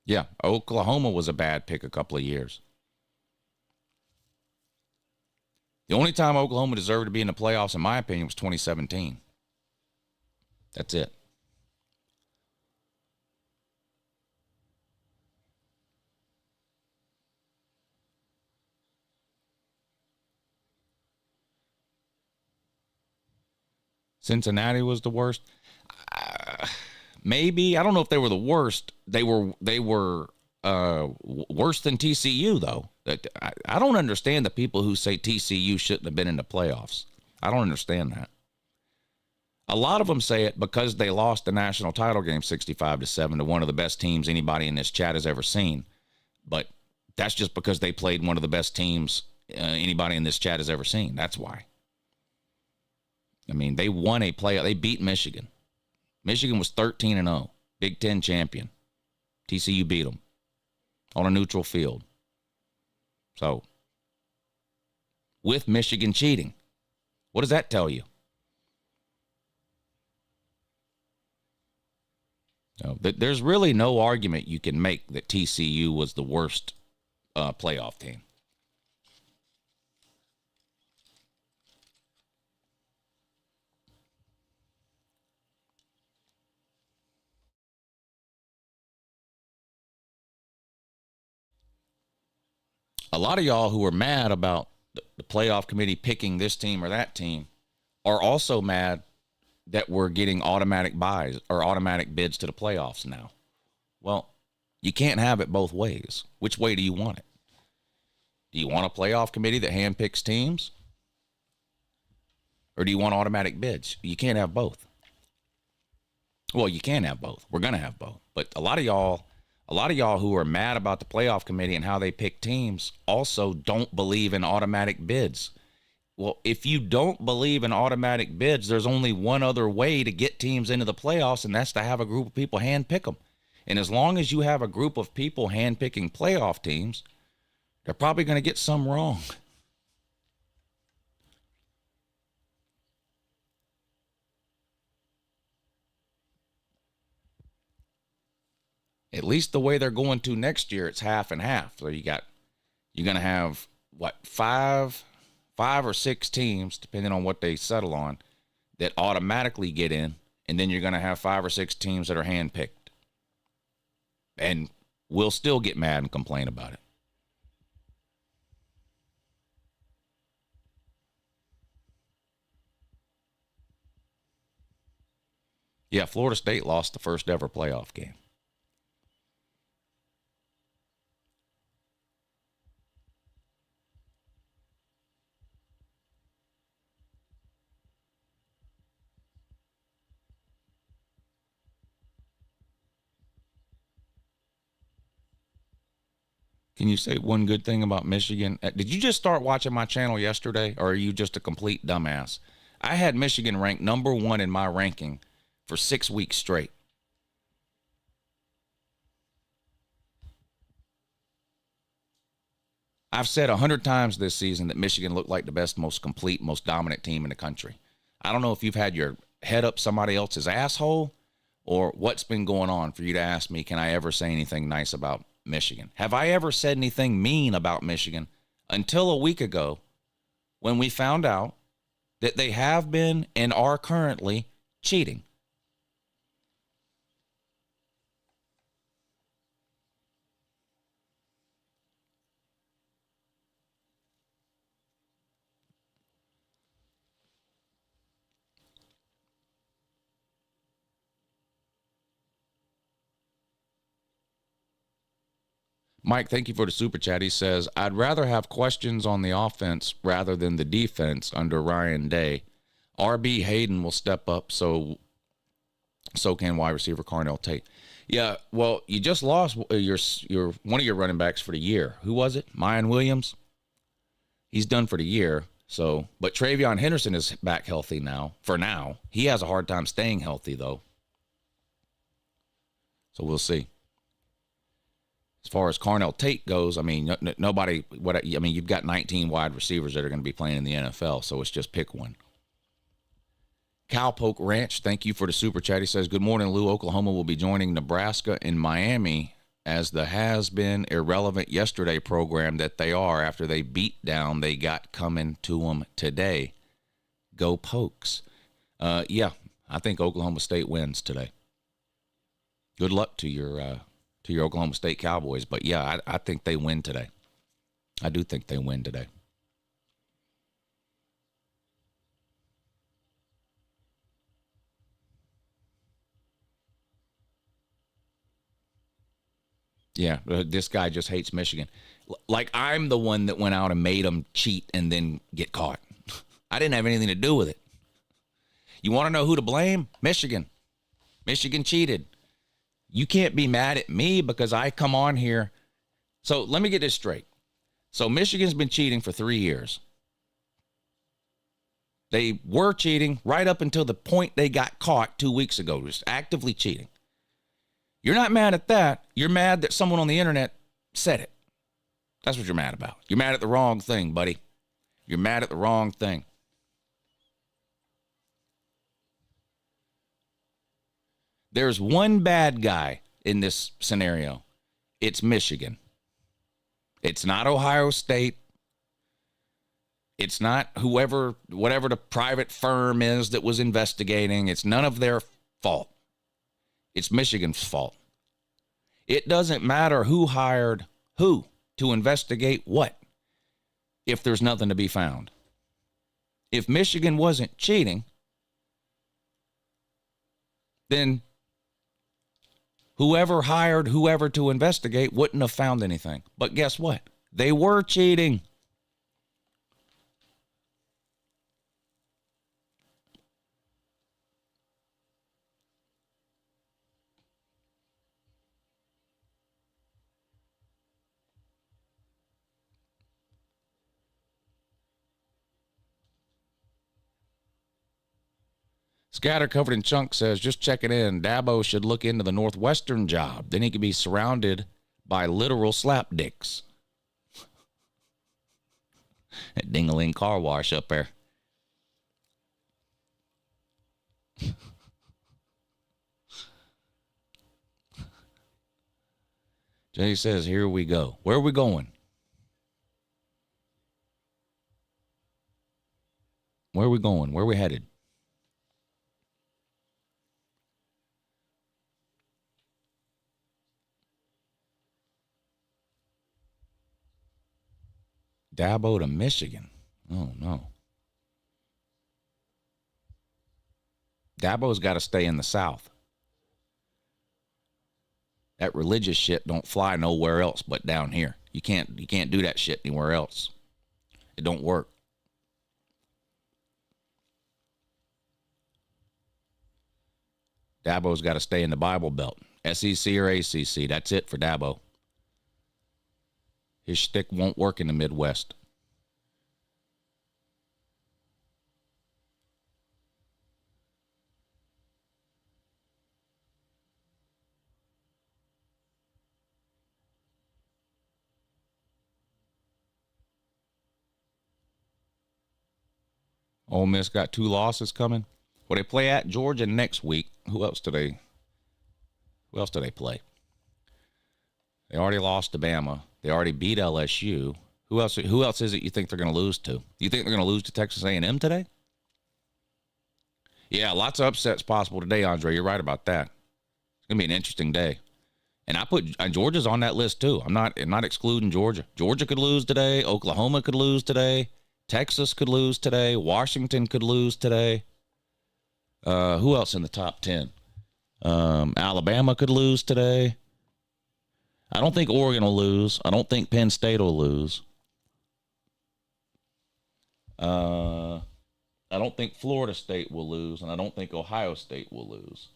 S1: Yeah, Oklahoma was a bad pick a couple of years. The only time Oklahoma deserved to be in the playoffs, in my opinion, was 2017. That's it. Cincinnati was the worst. Maybe. I don't know if they were the worst. They were worse than TCU, though. I don't understand the people who say TCU shouldn't have been in the playoffs. I don't understand that. A lot of them say it because they lost the national title game 65-7 to one of the best teams anybody in this chat has ever seen. But that's just because they played one of the best teams anybody in this chat has ever seen. That's why. I mean, they won a playoff. They beat Michigan. Michigan was 13-0, Big Ten champion. TCU beat them on a neutral field. So, with Michigan cheating, what does that tell you? So, there's really no argument you can make that TCU was the worst playoff team. A lot of y'all who are mad about the playoff committee picking this team or that team are also mad that we're getting automatic buys or automatic bids to the playoffs now. Well, you can't have it both ways. Which way do you want it? Do you want a playoff committee that handpicks teams? Or do you want automatic bids? You can't have both. Well, you can have both. We're going to have both. But a lot of y'all who are mad about the playoff committee and how they pick teams also don't believe in automatic bids. Well, if you don't believe in automatic bids, there's only one other way to get teams into the playoffs, and that's to have a group of people handpick them. And as long as you have a group of people handpicking playoff teams, they're probably going to get some wrong. At least the way they're going to next year, it's half and half. So you're going to have five or six teams, depending on what they settle on, that automatically get in, and then you're going to have 5 or 6 teams that are handpicked. And we'll still get mad and complain about it. Yeah, Florida State lost the first ever playoff game. Can you say one good thing about Michigan? Did you just start watching my channel yesterday, or are you just a complete dumbass? I had Michigan ranked number 1 in my ranking for 6 weeks straight. I've said 100 times this season that Michigan looked like the best, most complete, most dominant team in the country. I don't know if you've had your head up somebody else's asshole or what's been going on for you to ask me, can I ever say anything nice about Michigan? Have I ever said anything mean about Michigan until a week ago when we found out that they have been and are currently cheating? Mike, thank you for the super chat. He says, I'd rather have questions on the offense rather than the defense under Ryan Day. RB Hayden will step up, so can wide receiver Carnell Tate. Yeah, well, you just lost your one of your running backs for the year. Who was it? Mayan Williams? He's done for the year. So, but Travion Henderson is back healthy now. For now, he has a hard time staying healthy though. So we'll see. As far as Carnell Tate goes, I mean, nobody. You've got 19 wide receivers that are going to be playing in the NFL, so it's just pick one. Cowpoke Ranch, thank you for the super chat. He says, good morning, Lou. Oklahoma will be joining Nebraska and Miami as the has-been irrelevant yesterday program that they are after they beat down they got coming to them today. Go Pokes. Yeah, I think Oklahoma State wins today. Good luck to your Oklahoma State Cowboys. But, yeah, I think they win today. I do think they win today. Yeah, this guy just hates Michigan. Like I'm the one that went out and made them cheat and then get caught. I didn't have anything to do with it. You want to know who to blame? Michigan. Michigan cheated. You can't be mad at me because I come on here. So let me get this straight. So Michigan's been cheating for 3 years. They were cheating right up until the point they got caught 2 weeks ago, just actively cheating. You're not mad at that. You're mad that someone on the internet said it. That's what you're mad about. You're mad at the wrong thing, buddy. You're mad at the wrong thing. There's one bad guy in this scenario. It's Michigan. It's not Ohio State. It's not whatever the private firm is that was investigating. It's none of their fault. It's Michigan's fault. It doesn't matter who hired who to investigate what if there's nothing to be found. If Michigan wasn't cheating, then whoever hired whoever to investigate wouldn't have found anything. But guess what? They were cheating. Scatter covered in chunk says, just checking in. Dabo should look into the Northwestern job. Then he could be surrounded by literal slapdicks. That ding-a-ling car wash up there. Jay says, here we go. Where are we going? Where are we going? Where are we headed? Dabo to Michigan. Oh, no. Dabo's got to stay in the South. That religious shit don't fly nowhere else but down here. You can't do that shit anywhere else. It don't work. Dabo's got to stay in the Bible Belt. SEC or ACC. That's it for Dabo. His shtick won't work in the Midwest. Ole Miss got 2 losses coming. Well, they play at Georgia next week. Who else do they play? They already lost to Bama. They already beat LSU. Who else is it you think they're going to lose to? You think they're going to lose to Texas A&M today? Yeah, lots of upsets possible today, Andre. You're right about that. It's going to be an interesting day. And I put Georgia's on that list too. I'm not excluding Georgia. Georgia could lose today. Oklahoma could lose today. Texas could lose today. Washington could lose today. Who else in the top 10? Alabama could lose today. I don't think Oregon will lose. I don't think Penn State will lose. I don't think Florida State will lose, and I don't think Ohio State will lose.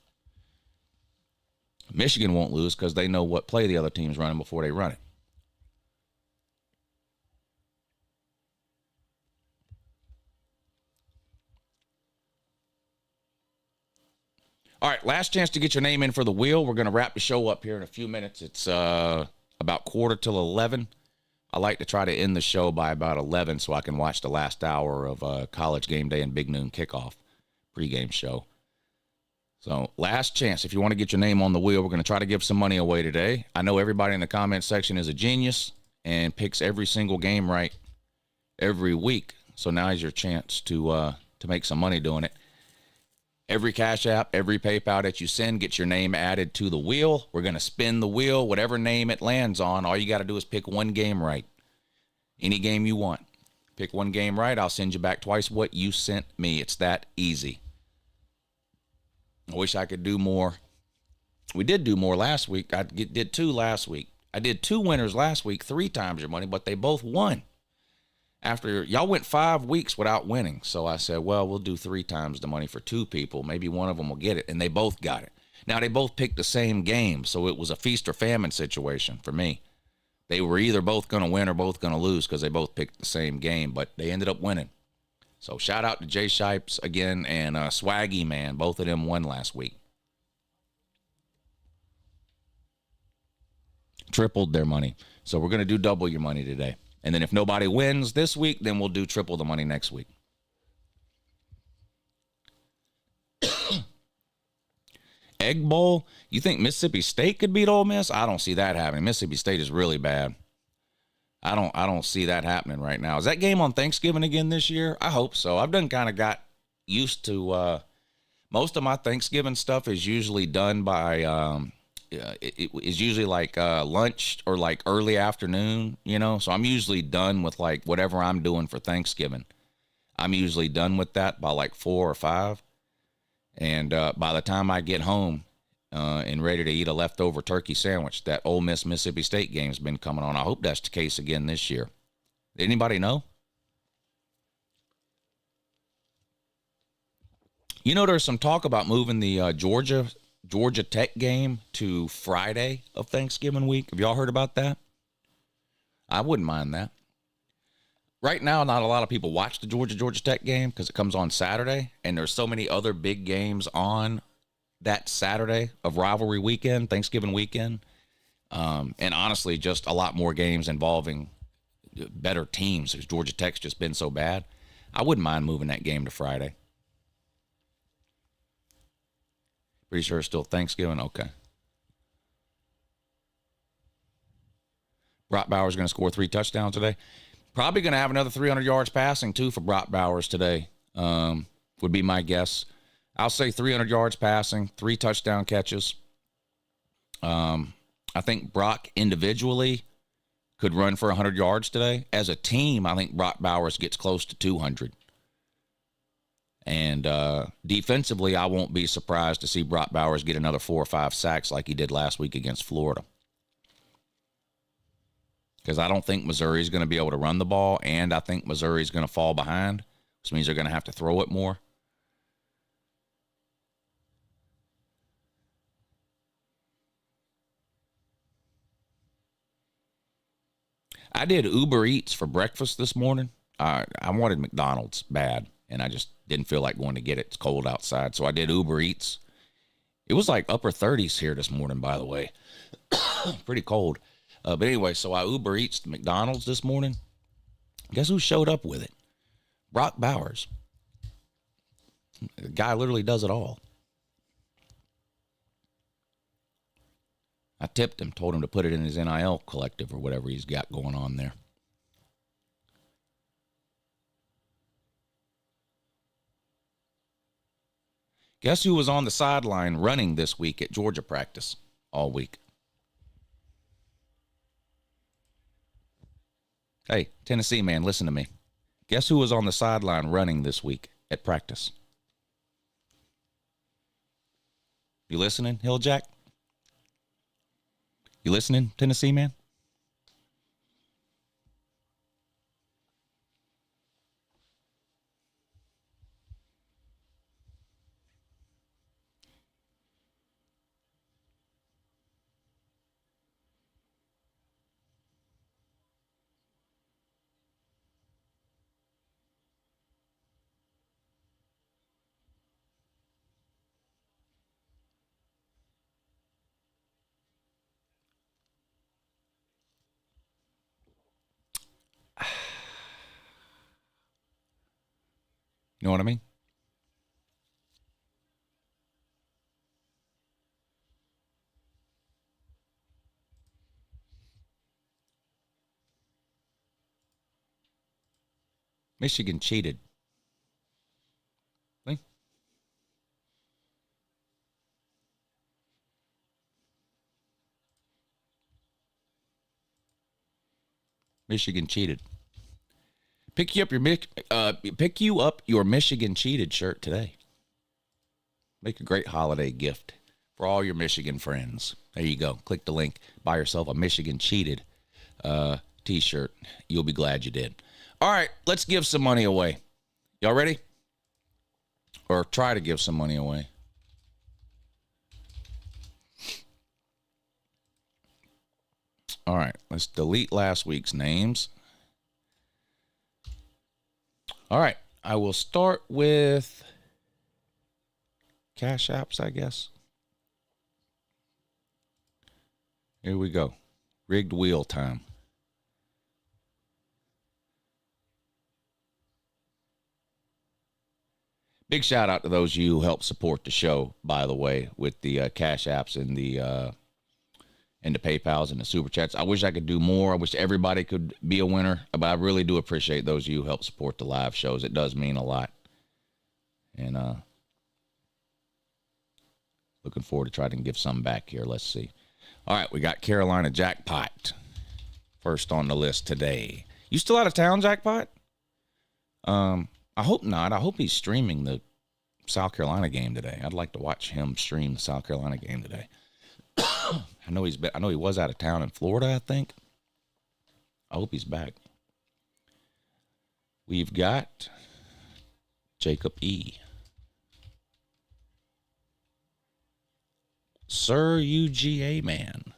S1: Michigan won't lose because they know what play the other team's running before they run it. All right, last chance to get your name in for the wheel. We're going to wrap the show up here in a few minutes. It's about 11:15. I like to try to end the show by about 11 so I can watch the last hour of College Game Day and Big Noon Kickoff pregame show. So last chance. If you want to get your name on the wheel, we're going to try to give some money away today. I know everybody in the comment section is a genius and picks every single game right every week. So now is your chance to make some money doing it. Every Cash App, every PayPal that you send gets your name added to the wheel. We're going to spin the wheel. Whatever name it lands on, all you got to do is pick one game right. Any game you want. Pick one game right, I'll send you back twice what you sent me. It's that easy. I wish I could do more. We did do more last week. I did 2 last week. I did 2 winners last week, 3 times your money, but they both won. After y'all went 5 weeks without winning. So I said, well, we'll do 3 times the money for 2 people. Maybe one of them will get it. And they both got it. Now, they both picked the same game. So it was a feast or famine situation for me. They were either both going to win or both going to lose because they both picked the same game. But they ended up winning. So shout out to Jay Shipes again and Swaggy Man. Both of them won last week. Tripled their money. So we're going to do double your money today. And then if nobody wins this week, then we'll do triple the money next week. Egg Bowl, you think Mississippi State could beat Ole Miss? I don't see that happening. Mississippi State is really bad. I don't see that happening right now. Is that game on Thanksgiving again this year? I hope so. I've done kind of got used to most of my Thanksgiving stuff is usually done by it is usually like lunch or like early afternoon, you know. So I'm usually done with like whatever I'm doing for Thanksgiving. I'm usually done with that by like 4 or 5. And by the time I get home and ready to eat a leftover turkey sandwich, that Ole Miss Mississippi State game's been coming on. I hope that's the case again this year. Anybody know? You know, there's some talk about moving the Georgia Tech game to Friday of Thanksgiving week. Have y'all heard about that? I wouldn't mind that. Right now, not a lot of people watch the Georgia Tech game because it comes on Saturday, and there's so many other big games on that Saturday of rivalry weekend, Thanksgiving weekend, and honestly, just a lot more games involving better teams because Georgia Tech's just been so bad. I wouldn't mind moving that game to Friday. Pretty sure it's still Thanksgiving? Okay. Brock Bowers going to score 3 touchdowns today. Probably going to have another 300 yards passing, too, for Brock Bowers today, would be my guess. I'll say 300 yards passing, 3 touchdown catches. I think Brock individually could run for 100 yards today. As a team, I think Brock Bowers gets close to 200. And defensively, I won't be surprised to see Brock Bowers get another 4 or 5 sacks like he did last week against Florida. Because I don't think Missouri is going to be able to run the ball, and I think Missouri is going to fall behind, which means they're going to have to throw it more. I did Uber Eats for breakfast this morning. I wanted McDonald's bad, and I just didn't feel like going to get it. It's cold outside, so I did Uber Eats. It was like upper 30s here this morning, by the way. Pretty cold. But anyway, so I Uber Eats to McDonald's this morning. Guess who showed up with it? Brock Bowers. The guy literally does it all. I tipped him, told him to put it in his NIL collective or whatever he's got going on there. Guess who was on the sideline running this week at Georgia practice all week? Hey, Tennessee man, listen to me. Guess who was on the sideline running this week at practice? You listening, Hilljack? You listening, Tennessee man? You know what I mean? Michigan cheated. See? Michigan cheated. Pick you up your Michigan cheated shirt today. Make a great holiday gift for all your Michigan friends. There you go. Click the link. Buy yourself a Michigan cheated t-shirt. You'll be glad you did. All right, let's give some money away. Y'all ready? Or try to give some money away. All right, let's delete last week's names. All right, I will start with Cash Apps, I guess. Here we go. Rigged wheel time. Big shout out to those of you who help support the show, by the way, with the Cash Apps and the PayPals and the Super Chats. I wish I could do more. I wish everybody could be a winner, but I really do appreciate those of you who help support the live shows. It does mean a lot. And looking forward to trying to give some back here. Let's see. All right, we got Carolina Jackpot first on the list today. You still out of town, Jackpot? I hope not. I hope he's streaming the South Carolina game today. I'd like to watch him stream the South Carolina game today. I know he was out of town in Florida, I think. I hope he's back. We've got Jacob E. Sir UGA man.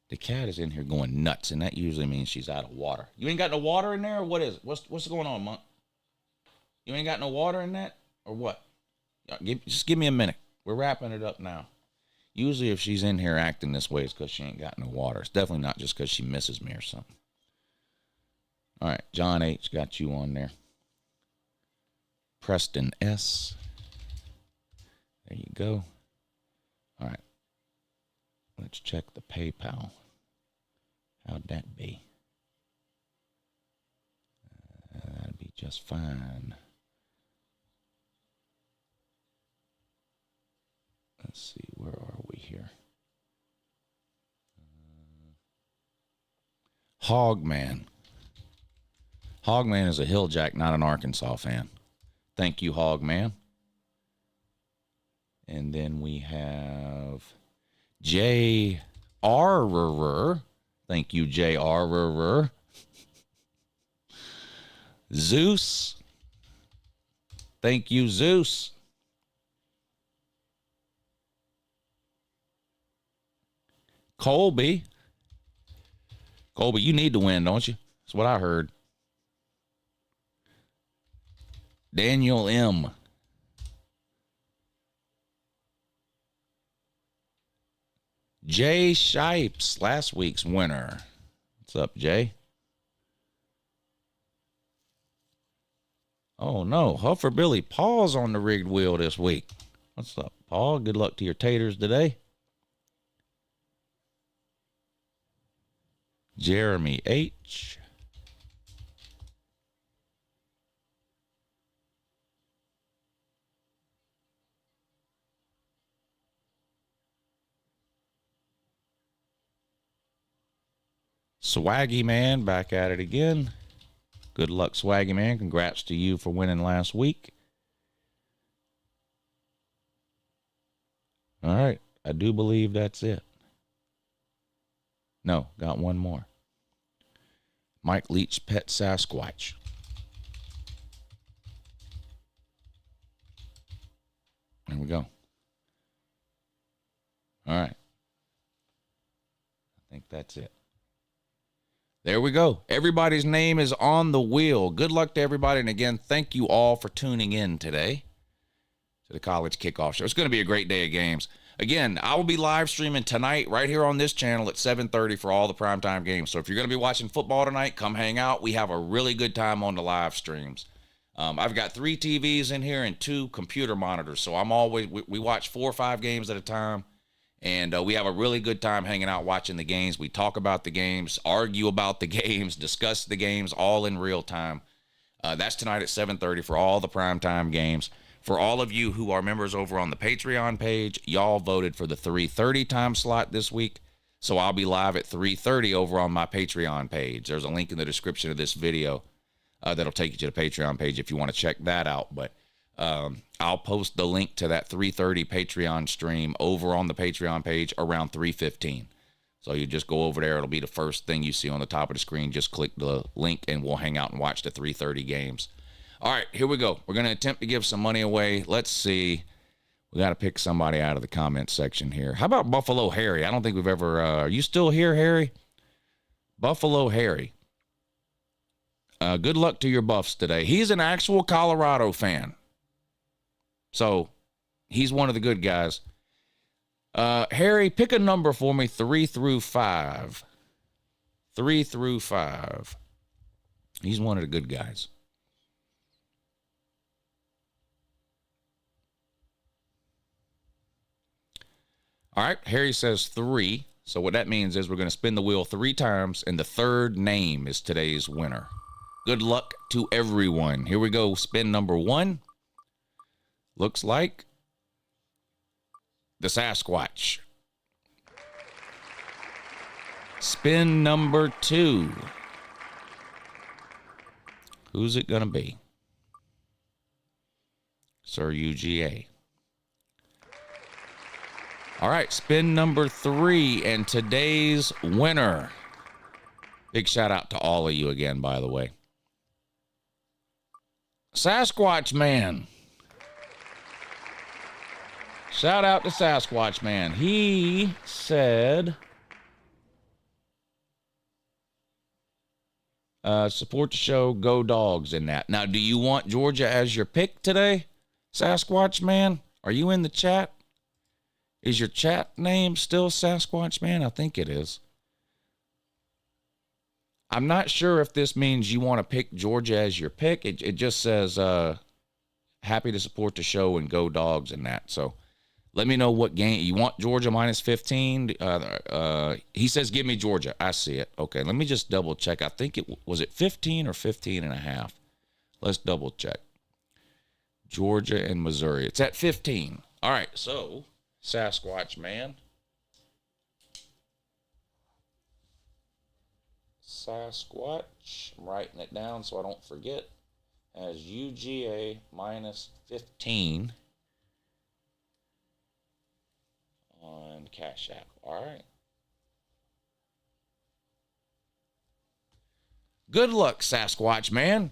S1: The cat is in here going nuts, and that usually means she's out of water. You ain't got no water in there, or what is it? What's going on, Monk? You ain't got no water in that, or what? Just give me a minute. We're wrapping it up now. Usually if she's in here acting this way, it's because she ain't got no water. It's definitely not just because she misses me or something. All right, John H. got you on there. Preston S. There you go. All right. Let's check the PayPal. How'd that be? That'd be just fine. Let's see, where are we here? Hogman. Hogman is a Hilljack, not an Arkansas fan. Thank you, Hogman. And then we have J. R. Thank you, J. R. Zeus. Thank you, Zeus. Colby. Colby, you need to win, don't you? That's what I heard. Daniel M. Jay Shipes, last week's winner. What's up, Jay? Oh, no. Huffer Billy Paul's on the rigged wheel this week. What's up, Paul? Good luck to your taters today. Jeremy H. Swaggy Man back at it again. Good luck, Swaggy Man. Congrats to you for winning last week. All right. I do believe that's it. No, got one more. Mike Leach, Pet Sasquatch. There we go. All right. I think that's it. There we go. Everybody's name is on the wheel. Good luck to everybody. And again, thank you all for tuning in today to the College Kickoff Show. It's going to be a great day of games. Again, I will be live streaming tonight right here on this channel at 7:30 for all the primetime games. So if you're going to be watching football tonight, come hang out. We have a really good time on the live streams. I've got 3 TVs in here and 2 computer monitors. So I'm always, we watch 4 or 5 games at a time. And we have a really good time hanging out watching the games. We talk about the games, argue about the games, discuss the games, all in real time. That's tonight at 7:30 for all the primetime games. For all of you who are members over on the Patreon page, y'all voted for the 3:30 time slot this week. So I'll be live at 3:30 over on my Patreon page. There's a link in the description of this video that'll take you to the Patreon page if you want to check that out. But I'll post the link to that 3:30 Patreon stream over on the Patreon page around 3:15. So you just go over there. It'll be the first thing you see on the top of the screen. Just click the link and we'll hang out and watch the 3:30 games. All right, here we go. We're going to attempt to give some money away. Let's see. We got to pick somebody out of the comment section here. How about Buffalo Harry? I don't think we've ever, are you still here, Harry? Buffalo Harry. Good luck to your Buffs today. He's an actual Colorado fan. So he's one of the good guys. Harry, pick a number for me, 3 through 5. 3 through 5. He's one of the good guys. All right, Harry says 3. So what that means is we're going to spin the wheel 3 times, and the third name is today's winner. Good luck to everyone. Here we go. Spin number 1. Looks like the Sasquatch. Spin number 2. Who's it going to be? Sir UGA. All right, spin number 3, and today's winner. Big shout out to all of you again, by the way. Sasquatch Man. Shout out to Sasquatch Man. He said, support the show, go Dogs in that. Now, do you want Georgia as your pick today, Sasquatch Man? Are you in the chat? Is your chat name still Sasquatch Man? I think it is. I'm not sure if this means you want to pick Georgia as your pick. It just says happy to support the show and go Dogs in that. So let me know what game you want. Georgia minus 15. He says give me Georgia. I see it. Okay, let me just double check. I think it was it 15 or 15 and a half. Let's double check. Georgia and Missouri. It's at 15. All right, so Sasquatch Man. Sasquatch. I'm writing it down so I don't forget. As UGA minus 15 on Cash App. All right. Good luck, Sasquatch Man.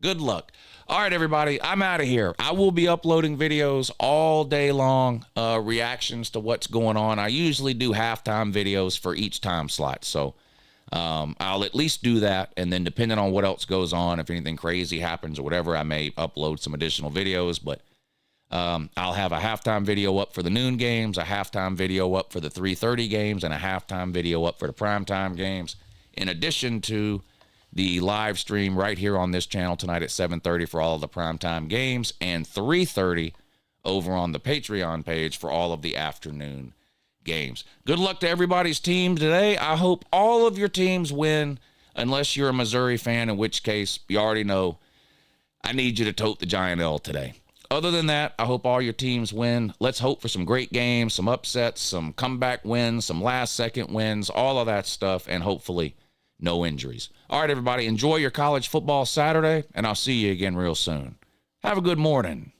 S1: Good luck. All right, everybody, I'm out of here. I will be uploading videos all day long, reactions to what's going on. I usually do halftime videos for each time slot, so I'll at least do that, and then depending on what else goes on, if anything crazy happens or whatever, I may upload some additional videos, but I'll have a halftime video up for the noon games, a halftime video up for the 3:30 games, and a halftime video up for the primetime games, in addition to the live stream right here on this channel tonight at 7:30 for all of the primetime games, and 3:30 over on the Patreon page for all of the afternoon games. Good luck to everybody's team today. I hope all of your teams win, unless you're a Missouri fan, in which case you already know I need you to tote the giant L today. Other than that, I hope all your teams win. Let's hope for some great games, some upsets, some comeback wins, some last-second wins, all of that stuff, and hopefully no injuries. All right, everybody, enjoy your college football Saturday, and I'll see you again real soon. Have a good morning.